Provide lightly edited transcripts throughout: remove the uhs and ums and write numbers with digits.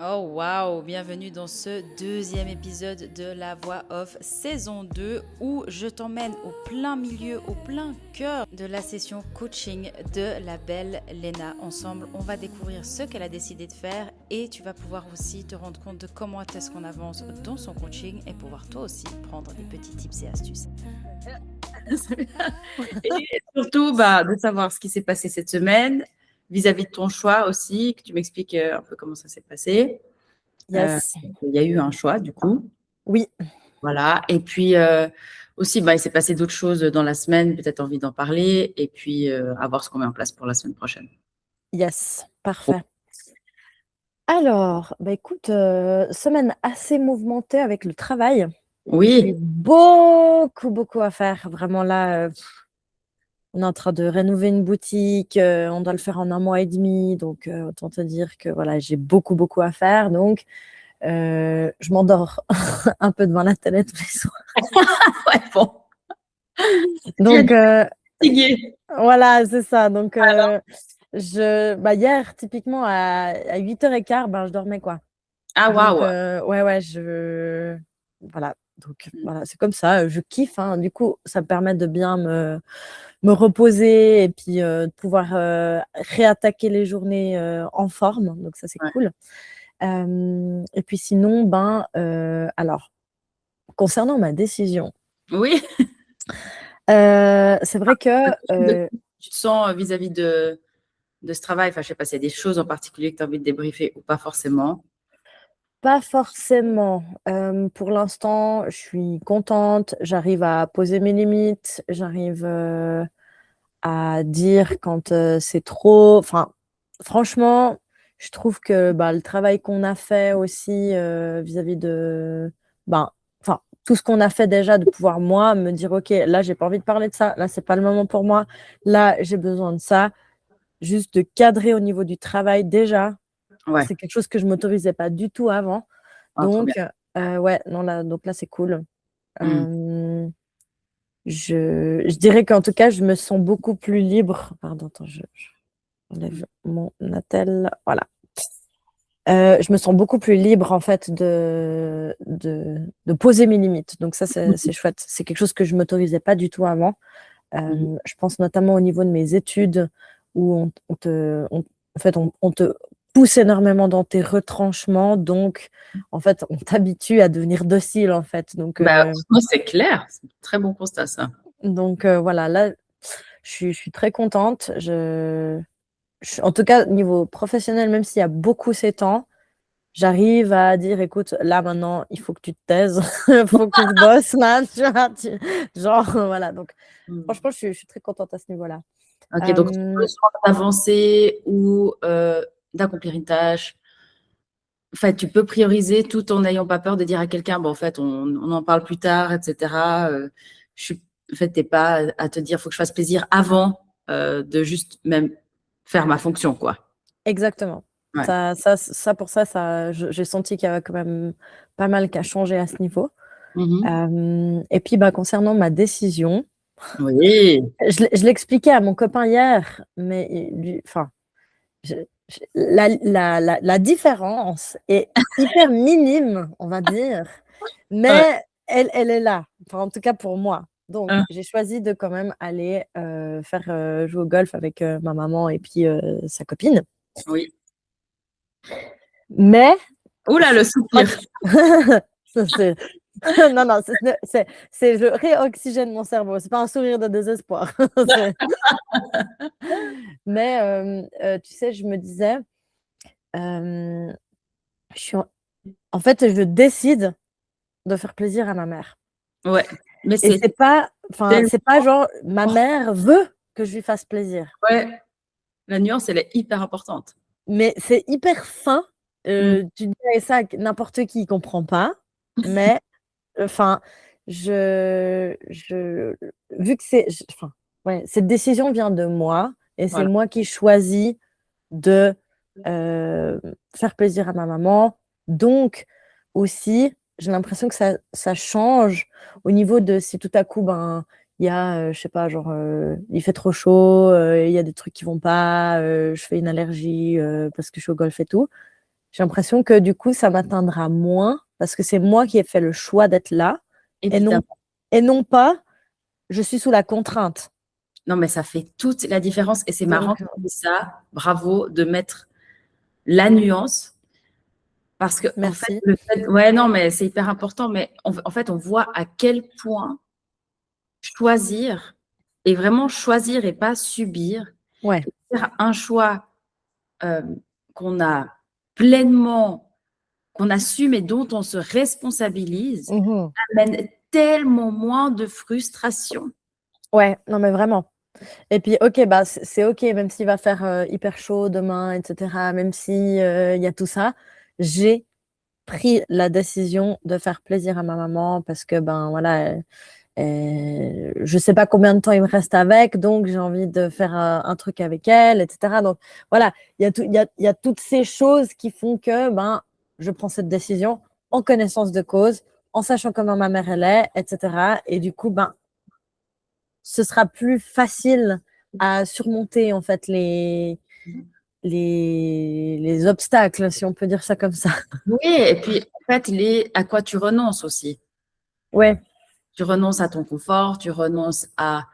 Oh waouh, bienvenue dans ce deuxième épisode de La Voix Off saison 2 où je t'emmène au plein milieu, au plein cœur de la session coaching de la belle Léna. Ensemble, on va découvrir ce qu'elle a décidé de faire et tu vas pouvoir aussi te rendre compte de comment est-ce qu'on avance dans son coaching et pouvoir toi aussi prendre des petits tips et astuces. Et surtout, de savoir ce qui s'est passé cette semaine, vis-à-vis de ton choix aussi, que tu m'expliques un peu comment ça s'est passé. Yes. Il y a eu un choix, du coup. Oui. Voilà. Et puis aussi, il s'est passé d'autres choses dans la semaine, peut-être envie d'en parler, et puis à voir ce qu'on met en place pour la semaine prochaine. Yes. Parfait. Alors, écoute, semaine assez mouvementée avec le travail. Oui. Beaucoup à faire. Vraiment là, on est en train de rénover une boutique. On doit le faire en 1 mois et demi. Donc, autant te dire que voilà, j'ai beaucoup à faire. Donc, je m'endors un peu devant la télé tous les soirs. Ouais, bon. Donc, Fatiguée. voilà, c'est ça. Donc, hier, typiquement, à 8h15, je dormais, quoi. Ah, Donc, waouh. ouais, voilà. Donc, voilà, c'est comme ça. Je kiffe, hein. Du coup, ça me permet de bien me reposer et puis de pouvoir réattaquer les journées en forme. Donc, ça, c'est cool. Et puis, sinon, alors, concernant ma décision. Oui. C'est vrai que... Tu te sens vis-à-vis de ce travail, enfin, je sais pas s'il y a des choses en particulier que tu as envie de débriefer ou pas forcément. Pas forcément. Pour l'instant, je suis contente. J'arrive à poser mes limites. J'arrive à dire quand c'est trop. Enfin, franchement, je trouve que le travail qu'on a fait aussi vis-à-vis de, enfin, tout ce qu'on a fait déjà, de pouvoir moi me dire, ok, là, j'ai pas envie de parler de ça. Là, c'est pas le moment pour moi. Là, j'ai besoin de ça. Juste de cadrer au niveau du travail déjà. Ouais. C'est quelque chose que je m'autorisais pas du tout avant. Ah, trop Donc, bien. ouais, non, donc là, c'est cool. Je dirais qu'en tout cas, je me sens beaucoup plus libre. Pardon, attends, je enlève mon attel. Voilà. Je me sens beaucoup plus libre, en fait, de poser mes limites. Donc ça, c'est chouette. C'est quelque chose que je m'autorisais pas du tout avant. Je pense notamment au niveau de mes études, où on te pousse énormément dans tes retranchements, donc en fait on t'habitue à devenir docile, en fait. Donc Moi, c'est clair, c'est un très bon constat, ça. donc voilà, là je suis très contente. En tout cas, niveau professionnel, même s'il y a beaucoup ces temps, j'arrive à dire, écoute, là maintenant il faut que tu te taises, il faut que je bosse là, tu vois, genre voilà. Donc franchement, je suis très contente à ce niveau-là. Ok, donc tu as besoin d'avancer ou d'accomplir une tâche. En fait, tu peux prioriser tout en n'ayant pas peur de dire à quelqu'un, en fait, on en parle plus tard, etc. En fait, t'es pas à te dire, faut que je fasse plaisir avant de juste même faire ma fonction, quoi. Exactement. Ouais. Pour ça, j'ai senti qu'il y avait quand même pas mal qu'à changer à ce niveau. Et puis, concernant ma décision, Oui. je l'expliquais à mon copain hier, mais la différence est hyper minime, on va dire, mais elle est là. Enfin, en tout cas pour moi. Donc, j'ai choisi de quand même aller faire jouer au golf avec ma maman et puis sa copine. Oui. Mais Ouh là, le soupir. non, c'est je réoxygène mon cerveau. C'est pas un sourire de désespoir. Mais tu sais, je me disais, en fait, je décide de faire plaisir à ma mère. Ouais. Mais Et c'est pas genre ma mère veut que je lui fasse plaisir. Ouais. La nuance, elle est hyper importante. Mais c'est hyper fin. Tu dirais ça à n'importe qui, il comprend pas. Mais enfin, vu que cette décision vient de moi et c'est moi qui choisis de faire plaisir à ma maman. Donc aussi, j'ai l'impression que ça change au niveau de si tout à coup, il y a, je sais pas, genre, il fait trop chaud, il y a des trucs qui vont pas, je fais une allergie parce que je suis au golf et tout. j'ai l'impression que du coup, ça m'atteindra moins parce que c'est moi qui ai fait le choix d'être là Évidemment. et non pas je suis sous la contrainte. Non, mais ça fait toute la différence et c'est marrant Donc, que tu dis ça. Bravo de mettre la nuance parce que en fait, merci. ouais, non, mais c'est hyper important. Mais en fait, on voit à quel point choisir et vraiment choisir et pas subir, Ouais. faire un choix qu'on a pleinement, qu'on assume et dont on se responsabilise, Mhm. amène tellement moins de frustration. Ouais, non, mais vraiment. Et puis, ok, bah, c'est ok, même s'il va faire hyper chaud demain, etc., même si il y a tout ça, j'ai pris la décision de faire plaisir à ma maman parce que, ben voilà, je sais pas combien de temps il me reste avec, donc j'ai envie de faire un truc avec elle, etc. Donc voilà, il y a toutes ces choses qui font que ben, je prends cette décision en connaissance de cause, en sachant comment ma mère elle est, etc. Et du coup, ben, ce sera plus facile à surmonter en fait les obstacles, si on peut dire ça comme ça. Oui, et puis en fait, à quoi tu renonces aussi. Ouais. Tu renonces à ton confort, tu renonces à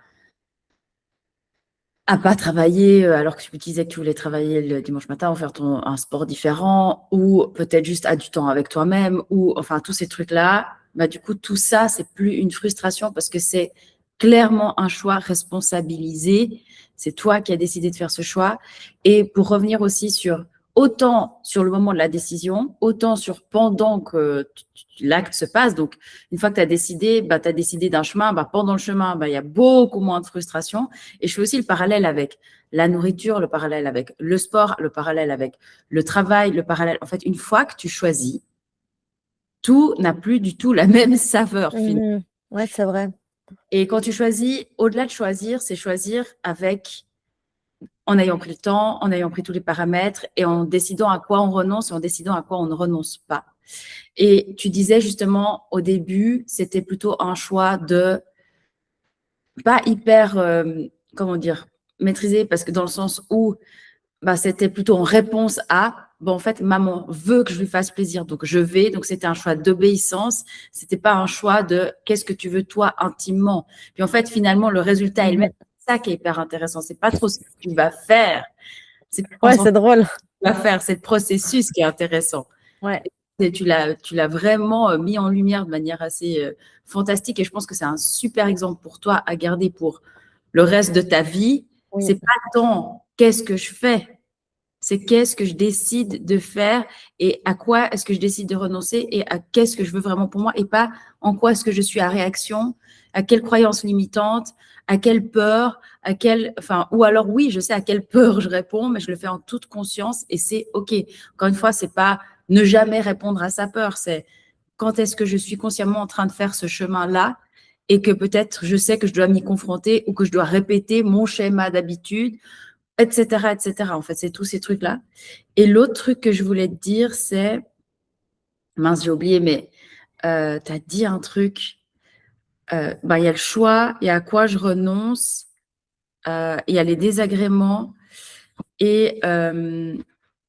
pas travailler alors que tu me disais que tu voulais travailler le dimanche matin ou faire un sport différent ou peut-être juste à du temps avec toi-même ou enfin tous ces trucs-là. Bah, du coup, tout ça, c'est plus une frustration parce que c'est clairement un choix responsabilisé. C'est toi qui as décidé de faire ce choix. Et pour revenir aussi sur autant sur le moment de la décision, autant sur pendant que l'acte se passe. Donc, une fois que tu as décidé, bah, tu as décidé d'un chemin, bah, pendant le chemin, bah, il y a beaucoup moins de frustration. Et je fais aussi le parallèle avec la nourriture, le parallèle avec le sport, le parallèle avec le travail, le parallèle. En fait, une fois que tu choisis, tout n'a plus du tout la même saveur finalement. Mhm. Ouais, c'est vrai. Et quand tu choisis, au-delà de choisir, c'est choisir en ayant pris le temps, en ayant pris tous les paramètres et en décidant à quoi on renonce et en décidant à quoi on ne renonce pas. Et tu disais justement au début, c'était plutôt un choix de pas hyper, comment dire, maîtrisé parce que dans le sens où bah, c'était plutôt en réponse à, bon, en fait, maman veut que je lui fasse plaisir, donc je vais. Donc, c'était un choix d'obéissance. C'était pas un choix de qu'est-ce que tu veux toi intimement. Puis, en fait, finalement, le résultat est le même. Mhm. C'est ça qui est hyper intéressant. C'est pas trop ce que tu vas faire. C'est Ouais, c'est drôle. tu vas faire. C'est le processus qui est intéressant. Ouais. Et tu l'as vraiment mis en lumière de manière assez fantastique. Et je pense que c'est un super exemple pour toi à garder pour le reste de ta vie. Oui. C'est pas tant qu'est-ce que je fais, c'est qu'est-ce que je décide de faire et à quoi est-ce que je décide de renoncer et à qu'est-ce que je veux vraiment pour moi et pas en quoi est-ce que je suis à réaction, à quelle croyance limitante, à quelle peur, enfin, ou alors oui, je sais à quelle peur je réponds, mais je le fais en toute conscience et c'est OK. Encore une fois, c'est pas ne jamais répondre à sa peur, c'est quand est-ce que je suis consciemment en train de faire ce chemin-là et que peut-être je sais que je dois m'y confronter ou que je dois répéter mon schéma d'habitude, etc., etc. En fait, c'est tous ces trucs-là. Et l'autre truc que je voulais te dire, c'est, mince, j'ai oublié, mais tu as dit un truc, bah, il y a le choix, il y a à quoi je renonce, il y a les désagréments et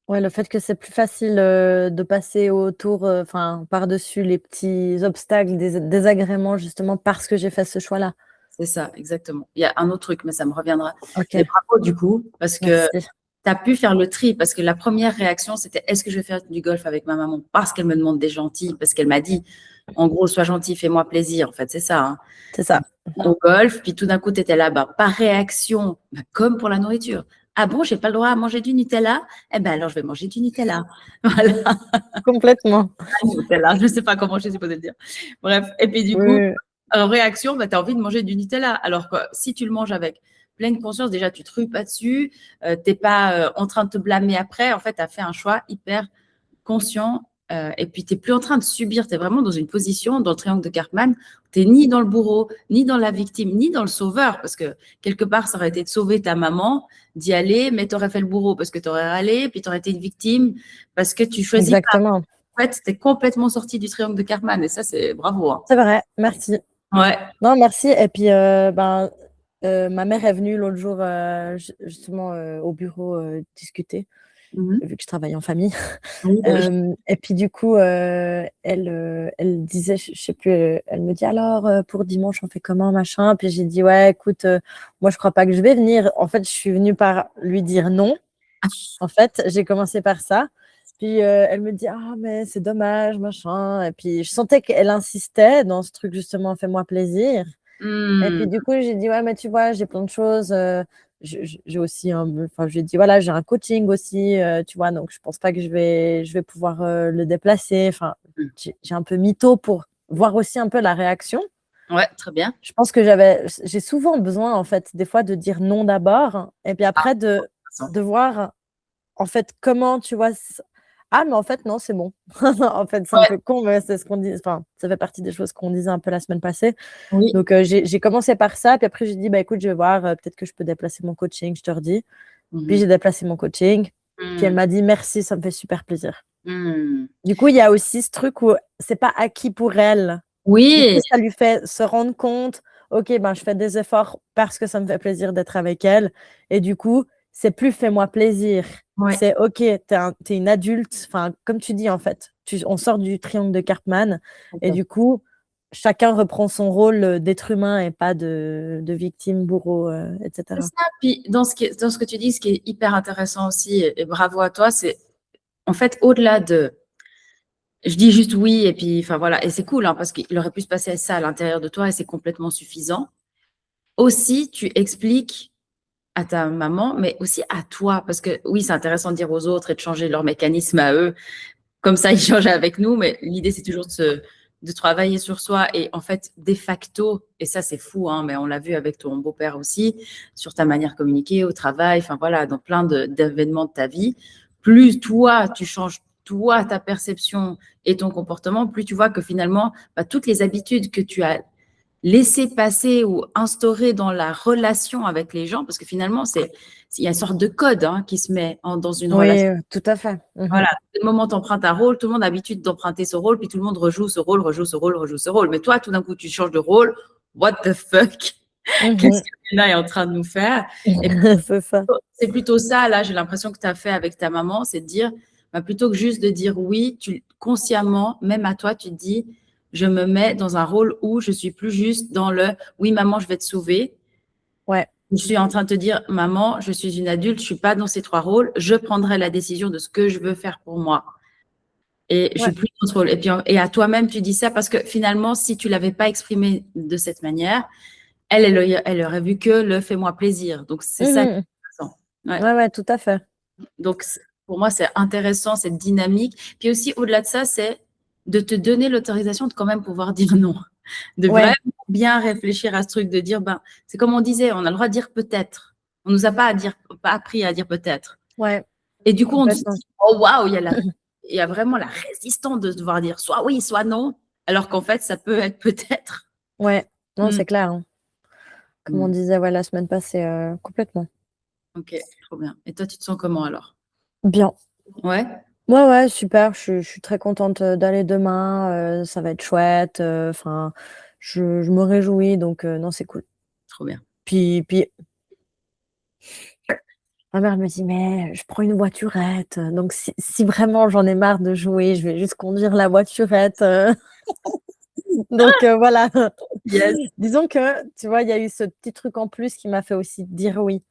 Ouais, le fait que c'est plus facile de passer autour, enfin, par-dessus les petits obstacles, des désagréments, justement parce que j'ai fait ce choix-là. c'est ça, exactement. Il y a un autre truc, mais ça me reviendra. Ok, Mais bravo du coup, parce que merci. tu as pu faire le tri, parce que la première réaction, c'était est-ce que je vais faire du golf avec ma maman parce qu'elle me demande des gentils, parce qu'elle m'a dit, en gros, sois gentil, fais-moi plaisir. En fait, c'est ça. Hein. C'est ça. Au golf, puis tout d'un coup, tu étais là, bah, par réaction, bah, comme pour la nourriture. Ah bon, j'ai pas le droit à manger du Nutella? Eh ben alors, je vais manger du Nutella. Voilà, Complètement. Nutella. Je sais pas comment je suis supposée le dire. Bref, et puis du coup, Oui, en réaction, bah, tu as envie de manger du Nutella. Alors que si tu le manges avec pleine conscience, déjà, tu te rues pas dessus, tu n'es pas en train de te blâmer après. En fait, tu as fait un choix hyper conscient et puis tu n'es plus en train de subir. Tu es vraiment dans une position, dans le triangle de Karpman, tu n'es ni dans le bourreau, ni dans la victime, ni dans le sauveur. Parce que quelque part, ça aurait été de sauver ta maman, d'y aller, mais tu aurais fait le bourreau parce que tu aurais râlé, puis tu aurais été une victime parce que tu choisis pas. exactement. En fait, tu es complètement sorti du triangle de Karpman et ça, c'est bravo. Hein. C'est vrai, merci. Ouais. Non, merci. Et puis, ma mère est venue l'autre jour, justement, au bureau discuter. vu que je travaille en famille. Oui, Et puis du coup, elle disait, je sais plus, elle me dit alors pour dimanche on fait comment machin. Puis j'ai dit ouais, écoute, moi je crois pas que je vais venir. En fait, je suis venue par lui dire non. En fait, j'ai commencé par ça. Puis elle me dit ah mais c'est dommage machin. Et puis je sentais qu'elle insistait dans ce truc justement fais-moi plaisir. Et puis du coup, j'ai dit, ouais, mais tu vois, j'ai plein de choses. J'ai aussi enfin, j'ai dit, voilà, j'ai un coaching aussi, tu vois, donc je pense pas que je vais pouvoir le déplacer. Enfin, j'ai un peu mytho pour voir aussi un peu la réaction. Ouais, très bien. Je pense que j'ai souvent besoin, en fait, des fois de dire non d'abord, et puis après de voir, en fait, comment, tu vois, ah, mais en fait, non, c'est bon. En fait, c'est un Ouais, peu con, mais c'est ce qu'on dit. Enfin, ça fait partie des choses qu'on disait un peu la semaine passée. oui. Donc, j'ai commencé par ça. Puis après, j'ai dit, bah, écoute, je vais voir. Peut-être que je peux déplacer mon coaching, je te redis. Puis, Mhm. j'ai déplacé mon coaching. Puis, elle Mhm. m'a dit, merci, ça me fait super plaisir. Mhm. Du coup, il y a aussi ce truc où c'est pas acquis pour elle. Du coup, Oui, ça lui fait se rendre compte, OK, ben, je fais des efforts parce que ça me fait plaisir d'être avec elle. Et du coup, c'est plus fais-moi plaisir. ouais. C'est OK, t'es une adulte. Enfin, comme tu dis, en fait, on sort du triangle de Karpman. Et du coup, chacun reprend son rôle d'être humain et pas de victime, bourreau, C'est etc. ça. Puis dans ce que tu dis, ce qui est hyper intéressant aussi, et bravo à toi, c'est en fait au-delà de je dis juste oui et puis enfin voilà, et c'est cool hein, parce qu'il aurait pu se passer ça à l'intérieur de toi et c'est complètement suffisant. Aussi, tu expliques à ta maman, mais aussi à toi, parce que oui, c'est intéressant de dire aux autres et de changer leur mécanisme à eux. Comme ça, ils changent avec nous, mais l'idée, c'est toujours de travailler sur soi. Et en fait, de facto, et ça, c'est fou, hein, mais on l'a vu avec ton beau-père aussi, sur ta manière de communiquer au travail, enfin voilà, dans plein d'événements de ta vie. Plus toi, tu changes, toi, ta perception et ton comportement, plus tu vois que finalement, bah, toutes les habitudes que tu as laisser passer ou instaurer dans la relation avec les gens, parce que finalement, il y a une sorte de code hein, qui se met dans une Oui, relation. tout à fait. Mhm. Voilà, le moment tu empruntes un rôle, tout le monde a l'habitude d'emprunter ce rôle, puis tout le monde rejoue ce rôle, rejoue ce rôle, rejoue ce rôle. Mais toi, tout d'un coup, tu changes de rôle. What the fuck? Qu'est-ce Mhm. que Lena est en train de nous faire? Et C'est ça. c'est plutôt ça, là, j'ai l'impression que tu as fait avec ta maman, c'est de dire, bah, plutôt que juste de dire oui, consciemment, même à toi, tu te dis, je me mets dans un rôle où je suis plus juste dans le oui, maman, je vais te sauver. Ouais. Je suis en train de te dire, maman, je suis une adulte, je suis pas dans ces trois rôles, je prendrai la décision de ce que je veux faire pour moi. Et je Ouais. suis plus dans ce rôle. Et puis, et à toi-même, tu dis ça parce que finalement, si tu l'avais pas exprimé de cette manière, elle aurait vu que le fais-moi plaisir. Donc, c'est ça qui Mhm. est intéressant. Ouais. Ouais, ouais, tout à fait. Donc, pour moi, c'est intéressant, cette dynamique. Puis aussi, au-delà de ça, c'est de te donner l'autorisation de quand même pouvoir dire non. De Ouais. vraiment bien réfléchir à ce truc, de dire, ben, c'est comme on disait, on a le droit de dire peut-être. On nous a pas appris à dire peut-être. Ouais, Et du coup, on dit, complètement. oh waouh, il y a vraiment la résistance de devoir dire soit oui, soit non, alors qu'en fait, ça peut être peut-être. Ouais, non, Mm. c'est clair, hein. Comme on Mm. disait ouais, la semaine passée, complètement. Ok, trop bien. Et toi, tu te sens comment alors? Bien. Ouais, Ouais, ouais, super. Je suis très contente d'aller demain. Ça va être chouette. Enfin, je me réjouis. Donc, non, c'est cool. trop bien. Puis, ma mère me dit, mais je prends une voiturette. Donc, si vraiment j'en ai marre de jouer, je vais juste conduire la voiturette. Donc, voilà. Yes. Disons que, tu vois, il y a eu ce petit truc en plus qui m'a fait aussi dire oui.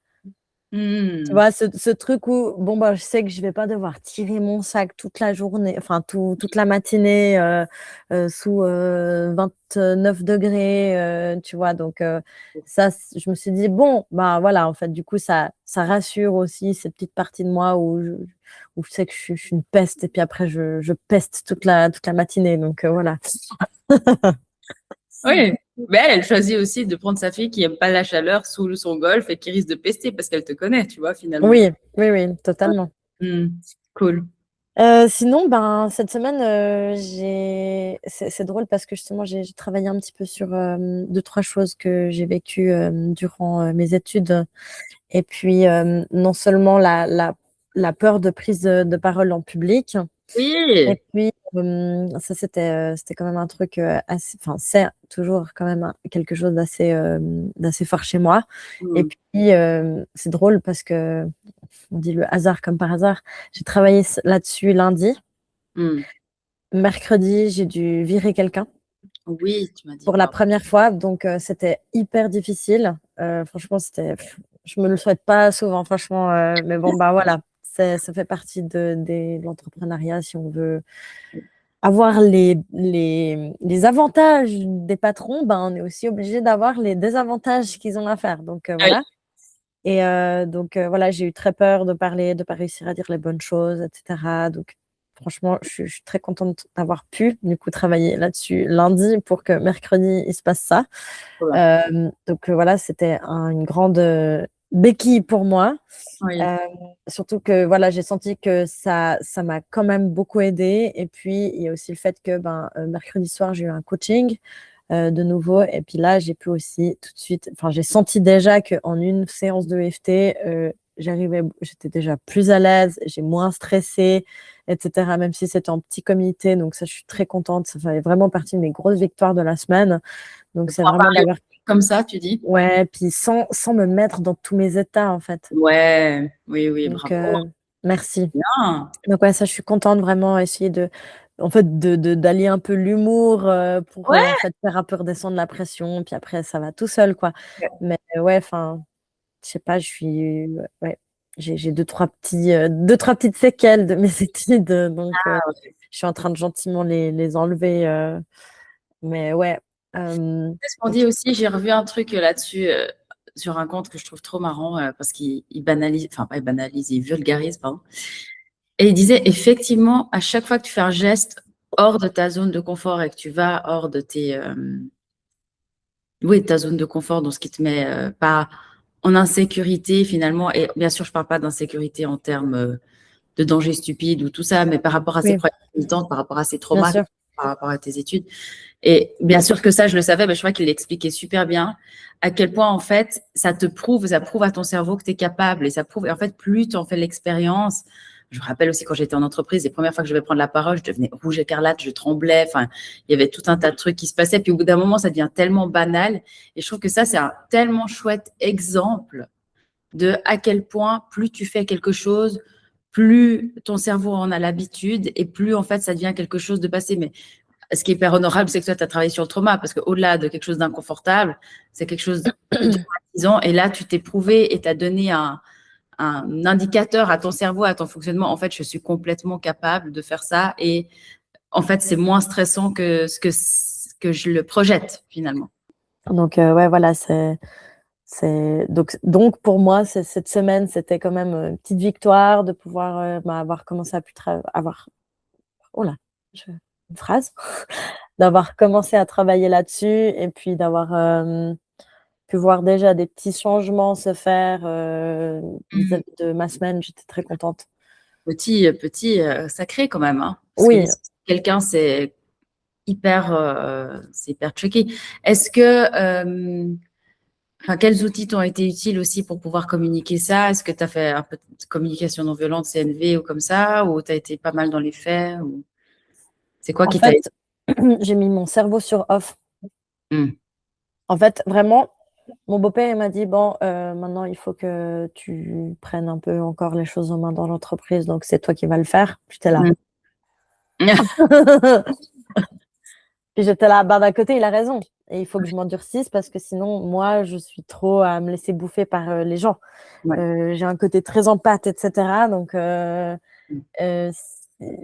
Tu Mm. vois, ce truc où, bon, bah, je sais que je vais pas devoir tirer mon sac toute la journée, enfin, toute la matinée sous 29 degrés, tu vois. Donc, ça, je me suis dit, bon, bah voilà, en fait, du coup, ça rassure aussi cette petite partie de moi où je sais que je suis une peste et puis après, je peste toute la matinée. Donc, voilà. Oui, mais elle choisit aussi de prendre sa fille qui aime pas la chaleur sous son golf et qui risque de pester parce qu'elle te connaît, tu vois, finalement. Oui, oui, oui, totalement. Mm. Cool. Sinon, ben, cette semaine, c'est drôle parce que justement, j'ai travaillé un petit peu sur deux, trois choses que j'ai vécues durant mes études. Et puis, non seulement la peur de prise de parole en public, et Oui. puis ça, c'était quand même un truc assez, enfin, c'est toujours quand même quelque chose d'assez fort chez moi. Et Mm. puis, c'est drôle parce que on dit le hasard comme par hasard. J'ai travaillé là-dessus lundi. Mercredi, j'ai dû virer quelqu'un. Oui, tu m'as dit. Pour la première fois, donc c'était hyper difficile. Franchement, je me le souhaite pas souvent, franchement. Mais bon, bah voilà, ça fait partie de l'entrepreneuriat. Si on veut avoir les avantages des patrons, ben, on est aussi obligé d'avoir les désavantages qu'ils ont à faire. Donc voilà. Et donc voilà, j'ai eu très peur de parler, de pas réussir à dire les bonnes choses, etc. Donc franchement, je suis très contente d'avoir pu du coup travailler là-dessus lundi pour que mercredi il se passe ça. Donc voilà, c'était une grande béquille pour moi. Oui. Surtout que voilà, j'ai senti que ça m'a quand même beaucoup aidée. Et puis il y a aussi le fait que mercredi soir, j'ai eu un coaching de nouveau. Et puis là, j'ai pu aussi tout de suite, enfin, j'ai senti déjà qu'en une séance de EFT, j'étais déjà plus à l'aise, j'ai moins stressé, etc. Même si c'était en petit comité. Donc ça, je suis très contente. Ça fait vraiment partie de mes grosses victoires de la semaine. Donc c'est vraiment d'avoir comme ça, tu dis. Ouais, puis sans me mettre dans tous mes états, en fait. Ouais, oui, Donc, bravo. merci. Bien. Donc ouais, ça, je suis contente vraiment essayer d'allier un peu l'humour pour en fait faire un peu redescendre la pression. Puis après, ça va tout seul, quoi. Mais ouais, enfin, je sais pas, j'ai deux, trois petites séquelles de mes études. Donc, je suis en train de gentiment les enlever. Mais ouais. Ce qu'on dit aussi, j'ai revu un truc là-dessus sur un compte que je trouve trop marrant parce qu'il banalise, enfin pas il banalise, il vulgarise, pardon. Et il disait effectivement, à chaque fois que tu fais un geste hors de ta zone de confort et que tu vas hors de ta zone de confort, dans ce qui te met pas en insécurité finalement, et bien sûr, je parle pas d'insécurité en termes de danger stupide ou tout ça, mais par rapport à ses croyances limitantes, par rapport à ses traumas, par rapport à tes études. Et bien sûr que ça, je le savais, mais je crois qu'il l'expliquait super bien, à quel point, en fait, ça prouve à ton cerveau que tu es capable. Et ça prouve, et en fait, plus tu en fais l'expérience. Je me rappelle aussi quand j'étais en entreprise, les premières fois que je devais prendre la parole, je devenais rouge écarlate, je tremblais. Enfin, il y avait tout un tas de trucs qui se passaient. Puis au bout d'un moment, ça devient tellement banal. Et je trouve que ça, c'est un tellement chouette exemple de à quel point plus tu fais quelque chose, plus ton cerveau en a l'habitude et plus, en fait, ça devient quelque chose de passé. Mais ce qui est hyper honorable, c'est que toi, tu as travaillé sur le trauma parce qu'au-delà de quelque chose d'inconfortable, c'est quelque chose de traumatisant. Et là, tu t'es prouvé et tu as donné un indicateur à ton cerveau, à ton fonctionnement. En fait, je suis complètement capable de faire ça. Et en fait, c'est moins stressant que ce que je le projette finalement. Donc, ouais, voilà, donc pour moi, cette semaine, c'était quand même une petite victoire de pouvoir avoir commencé à une phrase, d'avoir commencé à travailler là-dessus et puis d'avoir pu voir déjà des petits changements se faire vis-à-vis de ma semaine. J'étais très contente. Petit sacré quand même. Hein, parce oui. Que quelqu'un, c'est hyper tricky. Est-ce que quels outils t'ont été utiles aussi pour pouvoir communiquer ça? Est-ce que tu as fait un peu de communication non violente, CNV ou comme ça? Ou tu as été pas mal dans les faits ou... C'est quoi qui t'a aidé? J'ai mis mon cerveau sur off. En fait, vraiment, mon beau-père m'a dit, bon, maintenant, il faut que tu prennes un peu encore les choses en main dans l'entreprise. Donc, c'est toi qui vas le faire. J'étais là. Puis j'étais là, d'un côté, il a raison. Et il faut que je m'endurcisse parce que sinon, moi, je suis trop à me laisser bouffer par les gens. J'ai un côté très empathe, etc. Donc,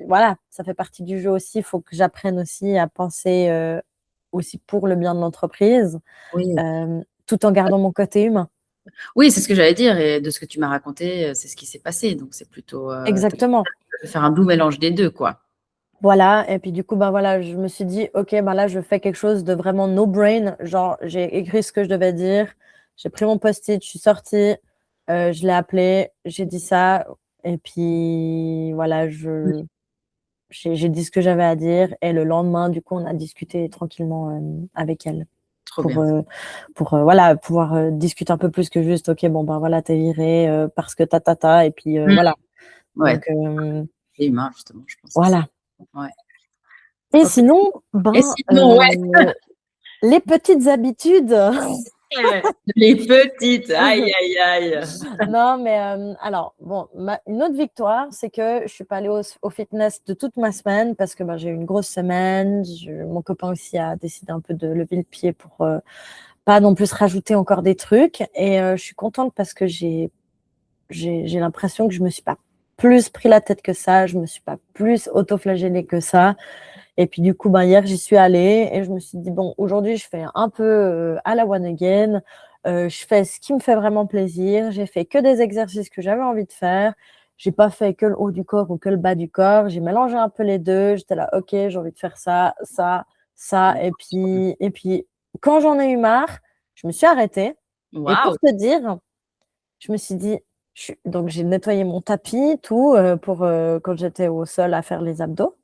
voilà, ça fait partie du jeu aussi. Il faut que j'apprenne aussi à penser aussi pour le bien de l'entreprise, tout en gardant mon côté humain. Oui, c'est ce que j'allais dire. Et de ce que tu m'as raconté, c'est ce qui s'est passé. Donc, c'est plutôt… Exactement. Faire un doux mélange des deux, quoi. Voilà, et puis du coup, voilà, je me suis dit, ok, là, je fais quelque chose de vraiment no-brain. Genre, j'ai écrit ce que je devais dire, j'ai pris mon post-it, je suis sortie, je l'ai appelé, j'ai dit ça, et puis voilà, j'ai dit ce que j'avais à dire, et le lendemain, du coup, on a discuté tranquillement avec elle. Pour voilà, pouvoir discuter un peu plus que juste, ok, voilà, t'es viré parce que et puis voilà. Ouais. Donc, c'est humain, justement, je pense. Voilà. Ouais. Et sinon, les petites habitudes. Les petites, aïe, aïe, aïe. Non, mais alors, bon, une autre victoire, c'est que je suis pas allée au fitness de toute ma semaine parce que j'ai eu une grosse semaine. Mon copain aussi a décidé un peu de lever le pied pour pas non plus rajouter encore des trucs. Et je suis contente parce que j'ai l'impression que je me suis pas plus pris la tête que ça, je me suis pas plus auto-flagellée que ça. Et puis du coup, hier, j'y suis allée et je me suis dit, bon, aujourd'hui, je fais un peu à la one again. Je fais ce qui me fait vraiment plaisir. J'ai fait que des exercices que j'avais envie de faire. J'ai pas fait que le haut du corps ou que le bas du corps. J'ai mélangé un peu les deux. J'étais là, ok, j'ai envie de faire ça, ça, ça. Et puis, quand j'en ai eu marre, je me suis arrêtée. Et pour Waouh. te dire, je me suis dit, donc j'ai nettoyé mon tapis, tout, pour quand j'étais au sol à faire les abdos.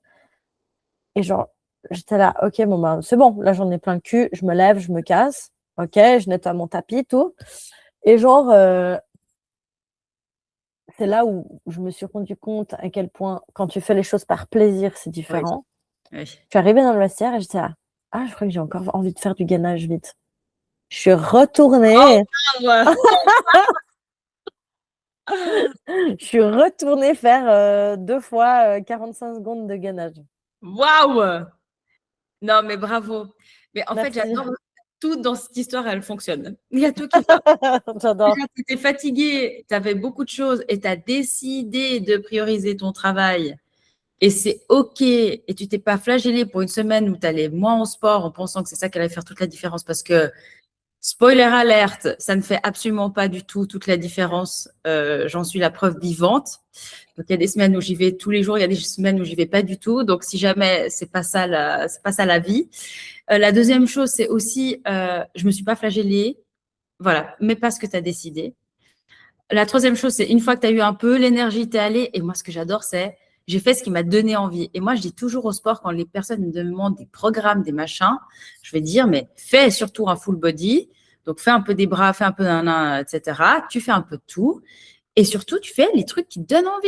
Et genre, j'étais là, ok, bon, c'est bon, là, j'en ai plein le cul, je me lève, je me casse, ok, je nettoie mon tapis, tout. Et genre, c'est là où je me suis rendu compte à quel point, quand tu fais les choses par plaisir, c'est Oui, différent. oui. Je suis arrivée dans le vestiaire et j'étais là, ah, je crois que j'ai encore envie de faire du gainage vite. Je suis retournée, je suis retournée faire 2 fois 45 secondes de gainage. Waouh! Non, mais bravo. Mais en fait, Merci. j'adore tout dans cette histoire, elle fonctionne. Il y a tout qui va. J'adore. Déjà, tu étais fatiguée, tu avais beaucoup de choses et tu as décidé de prioriser ton travail. Et c'est OK. Et tu t'es pas flagellée pour une semaine où tu allais moins au sport en pensant que c'est ça qui allait faire toute la différence parce que spoiler alerte, ça ne fait absolument pas du tout toute la différence. J'en suis la preuve vivante. Donc, il y a des semaines où j'y vais tous les jours, il y a des semaines où j'y vais pas du tout. Donc, si jamais c'est pas ça la vie. La deuxième chose, c'est aussi, je me suis pas flagellée. Voilà, mais pas ce que tu as décidé. La troisième chose, c'est une fois que tu as eu un peu l'énergie, tu es allé. Et moi, ce que j'adore, c'est j'ai fait ce qui m'a donné envie. Et moi, je dis toujours au sport, quand les personnes me demandent des programmes, des machins, je vais dire, mais fais surtout un full body. Donc, fais un peu des bras, fais un peu d'un, etc. Tu fais un peu de tout. Et surtout, tu fais les trucs qui te donnent envie.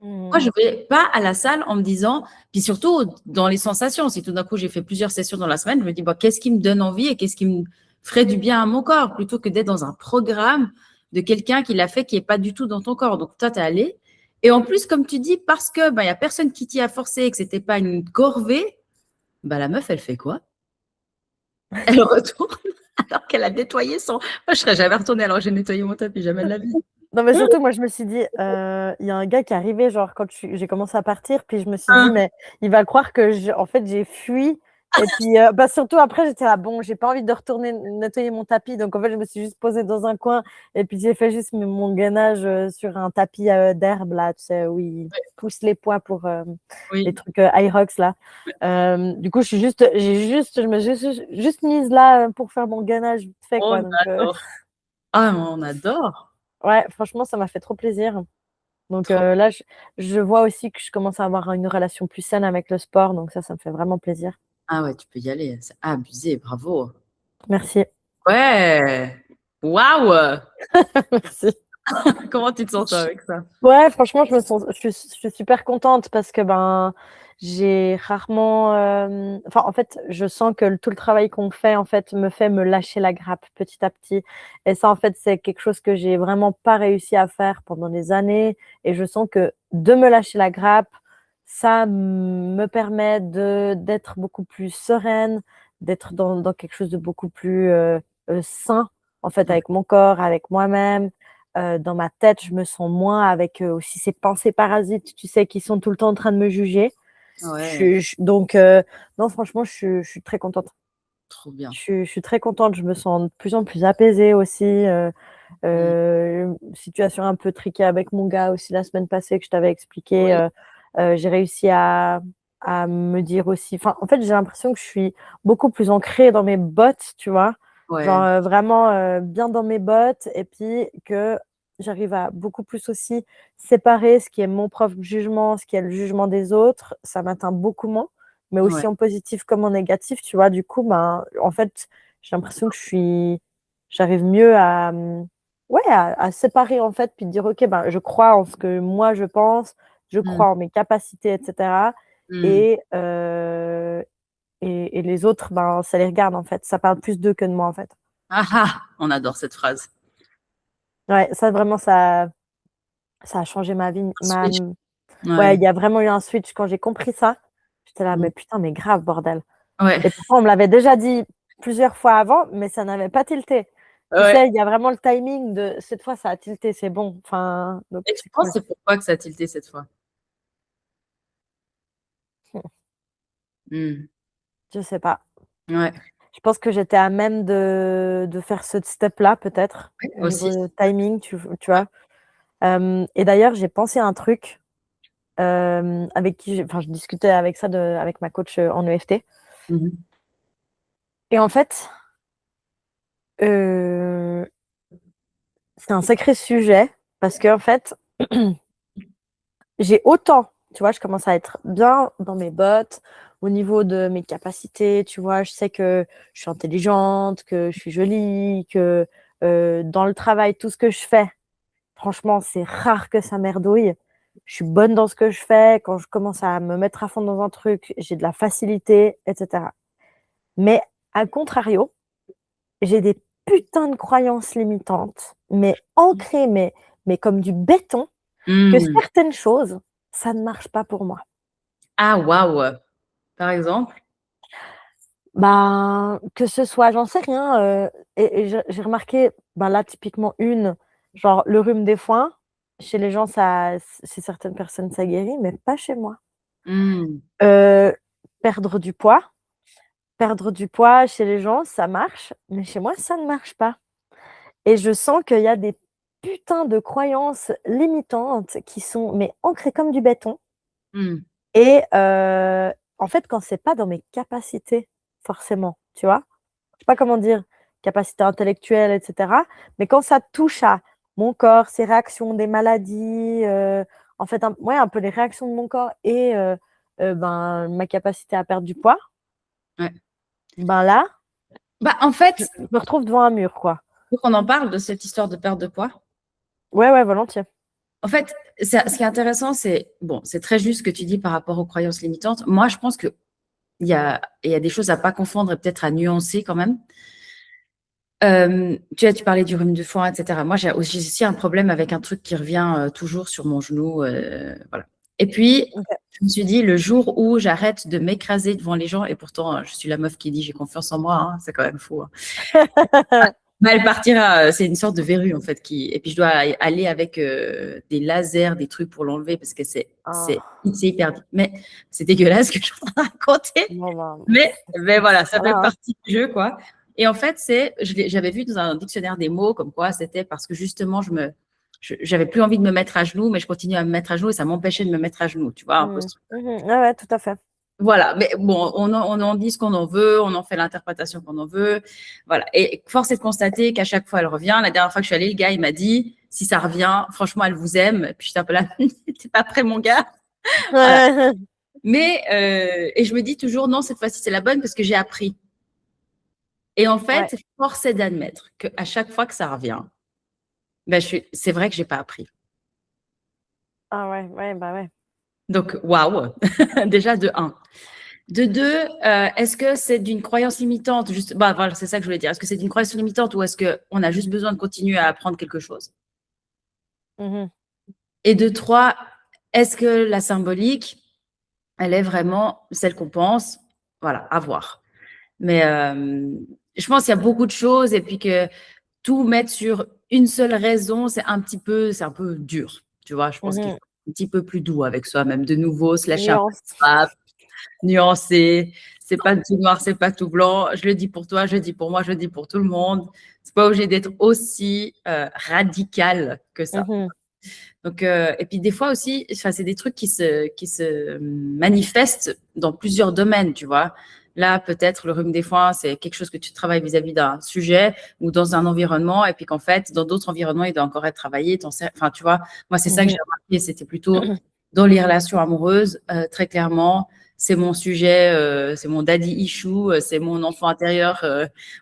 Moi, je ne vais pas à la salle en me disant, puis surtout dans les sensations, si tout d'un coup j'ai fait plusieurs sessions dans la semaine, je me dis, bon, qu'est-ce qui me donne envie et qu'est-ce qui me ferait du bien à mon corps, plutôt que d'être dans un programme de quelqu'un qui l'a fait, qui n'est pas du tout dans ton corps. Donc, toi, tu es allé. Et en plus, comme tu dis, parce que il y a personne qui t'y a forcé et que c'était pas une corvée, la meuf, elle fait quoi? Elle retourne alors qu'elle a nettoyé son. Moi, je serais jamais retournée alors que j'ai nettoyé mon tapis, jamais de la vie. Non, mais surtout, moi, je me suis dit, il y a un gars qui est arrivé, genre, quand j'ai commencé à partir, puis je me suis dit, Hein. mais il va croire que, en fait, j'ai fui. Et puis, surtout, après, j'étais là, bon, j'ai pas envie de retourner nettoyer mon tapis. Donc, en fait, je me suis juste posée dans un coin. Et puis, j'ai fait juste mon gainage sur un tapis d'herbe, là, tu sais, où ils poussent les poids pour les Oui. trucs Hyrox, là. Du coup, je me suis juste mise là pour faire mon gainage vite fait, quoi. On Donc, adore. Ah, on adore. ouais, franchement, ça m'a fait trop plaisir. Donc Trop. là, je vois aussi que je commence à avoir une relation plus saine avec le sport. Donc ça me fait vraiment plaisir. Ah ouais, tu peux y aller. C'est abusé, bravo. Merci. Ouais. Waouh. Merci. Comment tu te sens toi avec ça? Ouais, franchement, je suis super contente parce que j'ai rarement. Enfin, en fait, je sens que tout le travail qu'on fait, en fait, me fait me lâcher la grappe petit à petit. Et ça, en fait, c'est quelque chose que j'ai vraiment pas réussi à faire pendant des années. Et je sens que de me lâcher la grappe, ça me permet d'être beaucoup plus sereine, d'être dans quelque chose de beaucoup plus sain, en fait, avec mon corps, avec moi-même. Dans ma tête, je me sens moins avec aussi ces pensées parasites, tu sais, qui sont tout le temps en train de me juger. Ouais, Donc, non, franchement, je suis très contente. trop bien. Je suis très contente. Je me sens de plus en plus apaisée aussi. Mm. Situation un peu triquée avec mon gars aussi la semaine passée que je t'avais expliqué. Oui, J'ai réussi à me dire aussi. Enfin, en fait, j'ai l'impression que je suis beaucoup plus ancrée dans mes bottes, tu vois. Genre ouais, vraiment bien dans mes bottes. Et puis que j'arrive à beaucoup plus aussi séparer ce qui est mon propre jugement, ce qui est le jugement des autres. Ça m'atteint beaucoup moins, mais ouais. aussi en positif comme en négatif, tu vois. Du coup, en fait, j'ai l'impression que j'arrive mieux ouais, à séparer en fait, puis de dire, ok, je crois en ce que moi je pense, je Mm. crois en mes capacités, etc. Mm. Et, et les autres, ça les regarde en fait. Ça parle plus d'eux que de moi en fait. Ah ah, on adore cette phrase. Ouais, ça vraiment, ça a changé ma vie. Switch. Ouais, Ouais. il y a vraiment eu un switch quand j'ai compris ça. J'étais là: Mm. «Mais putain, mais grave, bordel» Ouais. et pourtant on me l'avait déjà dit plusieurs fois avant, mais ça n'avait pas tilté. Tu Ouais. sais, il y a vraiment le timing de cette fois ça a tilté, c'est bon. Enfin, donc Et tu c'est penses cool. c'est pourquoi que ça a tilté cette fois? Mm. Je sais pas. Ouais. Je pense que j'étais à même de faire ce step-là peut-être, Ouais, au aussi. niveau timing, tu Ouais. vois? Et d'ailleurs, j'ai pensé à un truc, avec qui je discutais avec ça avec ma coach, en EFT Mhm. et en fait, heu, c'est un sacré sujet parce qu'en fait, j'ai autant, tu vois, je commence à être bien dans mes bottes, au niveau de mes capacités, tu vois? Je sais que je suis intelligente, que je suis jolie, que, dans le travail, tout ce que je fais, franchement, c'est rare que ça merdouille. Je suis bonne dans ce que je fais. Quand je commence à me mettre à fond dans un truc, j'ai de la facilité, et cetera. Mais à contrario, j'ai des putains de croyances limitantes, mais ancrées, mais comme du béton, que Mm. certaines choses, ça ne marche pas pour moi. Ah, waouh. Par exemple? Ben, que ce soit, j'en sais rien, et j'ai remarqué, ben, là, typiquement genre le rhume des foins, chez les gens, chez certaines personnes, ça guérit, mais pas chez moi. Mm. Heu, perdre du poids perdre du poids chez les gens, ça marche, mais chez moi, ça ne marche pas et je sens qu'il y a des putains de croyances limitantes qui sont, mais ancrées comme du béton Mm. et en fait, quand c'est pas dans mes capacités forcément, tu vois? Je sais pas comment dire, capacité intellectuelle et cetera, mais quand ça touche à mon corps, ses réactions, des maladies, en fait, un peu les réactions de mon corps et ben, ma capacité à perdre du poids, Ouais. ben là, Bah, en fait, je me retrouve devant un mur, quoi. faut qu'on en parle de cette histoire de perte de poids. Ouais, ouais, volontiers. En fait, ce qui est intéressant, c'est, bon, c'est très juste ce que tu dis par rapport aux croyances limitantes. Moi, je pense que il y a des choses à pas confondre et peut-être à nuancer quand même. Tu parlais du rhume de foin, etc. Moi, j'ai aussi un problème avec un truc qui revient toujours sur mon genou. Voilà. Et puis, OK. je me suis dit, le jour où j'arrête de m'écraser devant les gens, et pourtant, je suis la meuf qui dit j'ai confiance en moi, hein, c'est quand même fou, hein. Bah, elle partira, c'est une sorte de verrue en fait et puis je dois aller avec des lasers, des trucs pour l'enlever parce que c'est Ah, hyper mais c'est dégueulasse ce que je suis en train de raconter. bon, ben, Mais voilà, ça fait voilà, hein. partie du jeu quoi. Et en fait, j'avais vu dans un dictionnaire des mots comme quoi c'était parce que justement j'avais plus envie de me mettre à genoux, mais je continuais à me mettre à genoux et ça m'empêchait de me mettre à genoux, tu vois un peu Mmh. ce truc. Mmh mh. Ouais, ouais, tout à fait. Voilà, mais bon, on en dit ce qu'on en veut, on en fait l'interprétation qu'on en veut. Voilà. Et force est de constater qu'à chaque fois, elle revient. La dernière fois que je suis allée, le gars, il m'a dit, si ça revient, franchement, elle vous aime. Et puis, j'étais un peu là, t'es pas prêt, mon gars. Voilà. Mais, et je me dis toujours, non, cette fois-ci, c'est la bonne parce que j'ai appris. Et en Ouais. fait, force est d'admettre qu'à chaque fois que ça revient, ben, c'est vrai que j'ai pas appris. Ah ouais, ouais, bah, ouais. Donc, waouh. Déjà, de un. De deux, est-ce que c'est d'une croyance limitante juste, bah, voilà, c'est ça que je voulais dire. Est-ce que c'est d'une croyance limitante ou est-ce qu'on a juste besoin de continuer à apprendre quelque chose? Mmh mh. Et de trois, est-ce que la symbolique, elle est vraiment celle qu'on pense? Voilà, à voir. Mais je pense qu'il y a beaucoup de choses et puis que tout mettre sur une seule raison, c'est un peu dur. Tu vois, je pense qu'il faut Mmh. être un petit peu plus doux avec soi-même, de nouveau, se lâcher un peu Nuance. les straps, nuancé. C'est pas tout noir, c'est pas tout blanc. Je le dis pour toi, je le dis pour moi, je le dis pour tout le monde. C'est pas obligé d'être aussi radical que ça. Mmh. Donc, et puis des fois aussi, enfin, c'est des trucs qui se manifestent dans plusieurs domaines, tu vois. Là, peut-être le rhume des foins, c'est quelque chose que tu travailles vis-à-vis d'un sujet ou dans un environnement, et puis qu'en fait, dans d'autres environnements, il doit encore être travaillé. Enfin, tu vois, moi, c'est ça que j'ai Mmh. remarqué. C'était plutôt dans les relations amoureuses, très clairement. C'est mon sujet, c'est mon daddy issue, c'est mon enfant intérieur.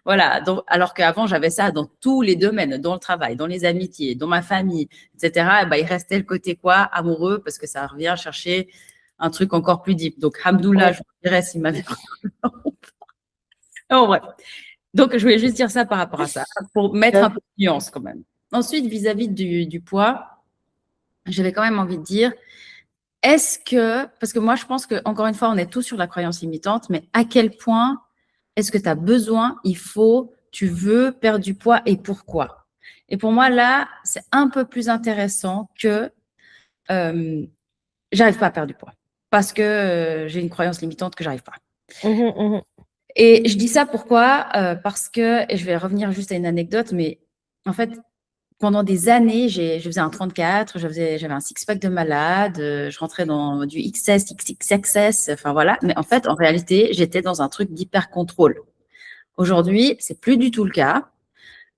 Voilà. Donc, alors qu'avant, j'avais ça dans tous les domaines, dans le travail, dans les amitiés, dans ma famille, etc. Et ben, il restait le côté quoi, amoureux, parce que ça revient chercher un truc encore plus deep. Donc, Hamdoullah, Ouais. je vous dirais s'il m'avait. Oh, bref. Donc, je voulais juste dire ça par rapport à ça, pour mettre Ok. un peu de nuance quand même. Ensuite, vis-à-vis du poids, j'avais quand même envie de dire, est-ce que, parce que moi, je pense que encore une fois, on est tous sur la croyance limitante, mais à quel point est-ce que tu as besoin, il faut, tu veux perdre du poids et pourquoi? Et pour moi, là, c'est un peu plus intéressant que j'arrive pas à perdre du poids parce que j'ai une croyance limitante que j'arrive pas. Mhm, mhm. Et je dis ça pourquoi? Parce que, et je vais revenir juste à une anecdote, mais en fait, pendant des années, je faisais un 34, j'avais un six-pack de malade, je rentrais dans du XS, XXXS, enfin voilà. Mais en fait, en réalité, j'étais dans un truc d'hyper contrôle. Aujourd'hui, c'est plus du tout le cas.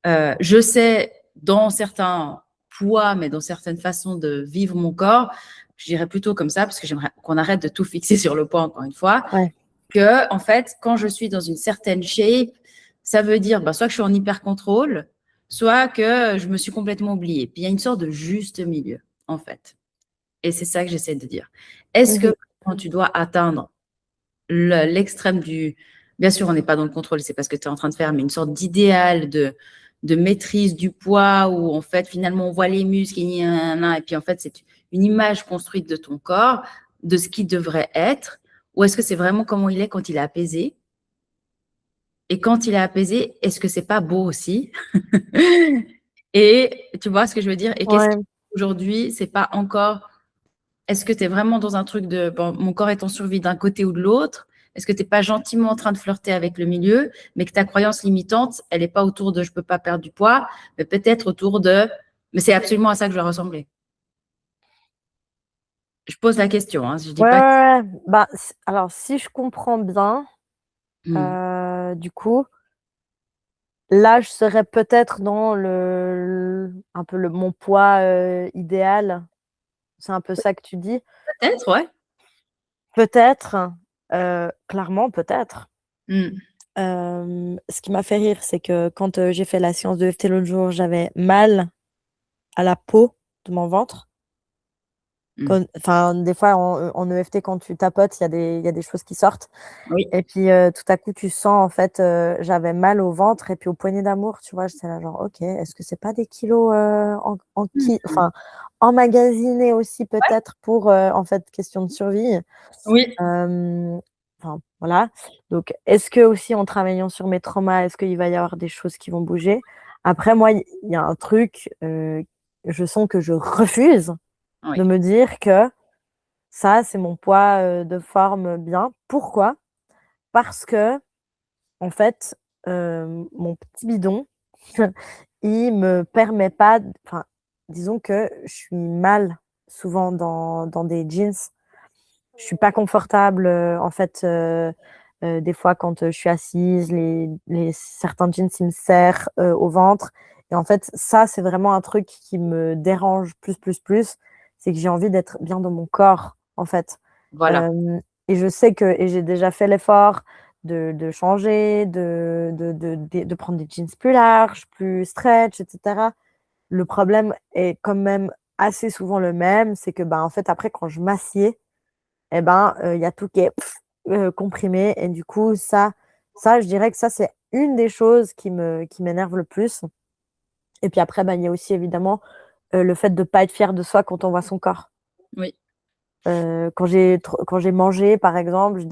Je sais, dans certains poids, mais dans certaines façons de vivre mon corps, je dirais plutôt comme ça, parce que j'aimerais qu'on arrête de tout fixer sur le poids, encore une fois, Ouais. que, en fait, quand je suis dans une certaine shape, ça veut dire soit que je suis en hyper contrôle, soit que je me suis complètement oubliée. Puis il y a une sorte de juste milieu, en fait. Et c'est ça que j'essaie de dire. Est-ce Mhm. que quand tu dois atteindre l'extrême du... Bien sûr, on n'est pas dans le contrôle, c'est pas ce que tu es en train de faire, mais une sorte d'idéal de maîtrise du poids où, en fait, finalement, on voit les muscles et puis, en fait, c'est une image construite de ton corps, de ce qui devrait être, ou est-ce que c'est vraiment comment il est quand il est apaisé? Et quand il est apaisé, est-ce que c'est pas beau aussi? Et tu vois ce que je veux dire? Et qu'est-ce Ouais. qui, aujourd'hui, c'est pas encore. Est-ce que tu es vraiment dans un truc de bon, mon corps est en survie d'un côté ou de l'autre? Est-ce que tu n'es pas gentiment en train de flirter avec le milieu, mais que ta croyance limitante, elle n'est pas autour de je ne peux pas perdre du poids, mais peut-être autour de mais c'est absolument à ça que je dois ressembler. Je pose la question, hein, je ne dis Ouais, pas. ouais, ouais. Bah, alors, si je comprends bien, Hmm. du coup, là, je serais peut-être dans un peu mon poids idéal. C'est un peu ça que tu dis. Peut-être, ouais. Peut-être, clairement, peut-être. Hmm. Ce qui m'a fait rire, c'est que quand j'ai fait la séance de EFT l'autre jour, j'avais mal à la peau de mon ventre. Hmm. Enfin, des fois, en EFT, quand tu tapotes, il y a des choses qui sortent. Oui. Et puis, tout à coup, tu sens, en fait, j'avais mal au ventre et puis aux poignées d'amour, tu vois. J'étais là, genre, ok, est-ce que c'est pas des kilos Hmm. enfin, emmagasinés aussi, peut-être, pour, en fait, question de survie. Oui. Euh, Enfin, voilà. Donc, est-ce que aussi, en travaillant sur mes traumas, est-ce qu'il va y avoir des choses qui vont bouger? Après, moi, il y a un truc, je sens que je refuse de Oui. me dire que ça, c'est mon poids de forme bien. Pourquoi? Parce que, en fait, mon petit bidon, il me permet pas, enfin, disons que je suis mal souvent dans des jeans. Je suis pas confortable, en fait, des fois quand je suis assise, certains jeans, ils me serrent au ventre. Et en fait, ça, c'est vraiment un truc qui me dérange plus. C'est que j'ai envie d'être bien dans mon corps, en fait. Voilà. Et je sais et j'ai déjà fait l'effort de changer, de prendre des jeans plus larges, plus stretch, etc. Le problème est quand même assez souvent le même, c'est que, bah, en fait, après, quand je m'assieds, et ben, il y a tout qui est comprimé et du coup, je dirais que ça, c'est une des choses qui m'énerve le plus. Et puis après, bah, il y a aussi évidemment, le fait de pas être fier de soi quand on voit son corps. Oui. Quand j'ai mangé, par exemple,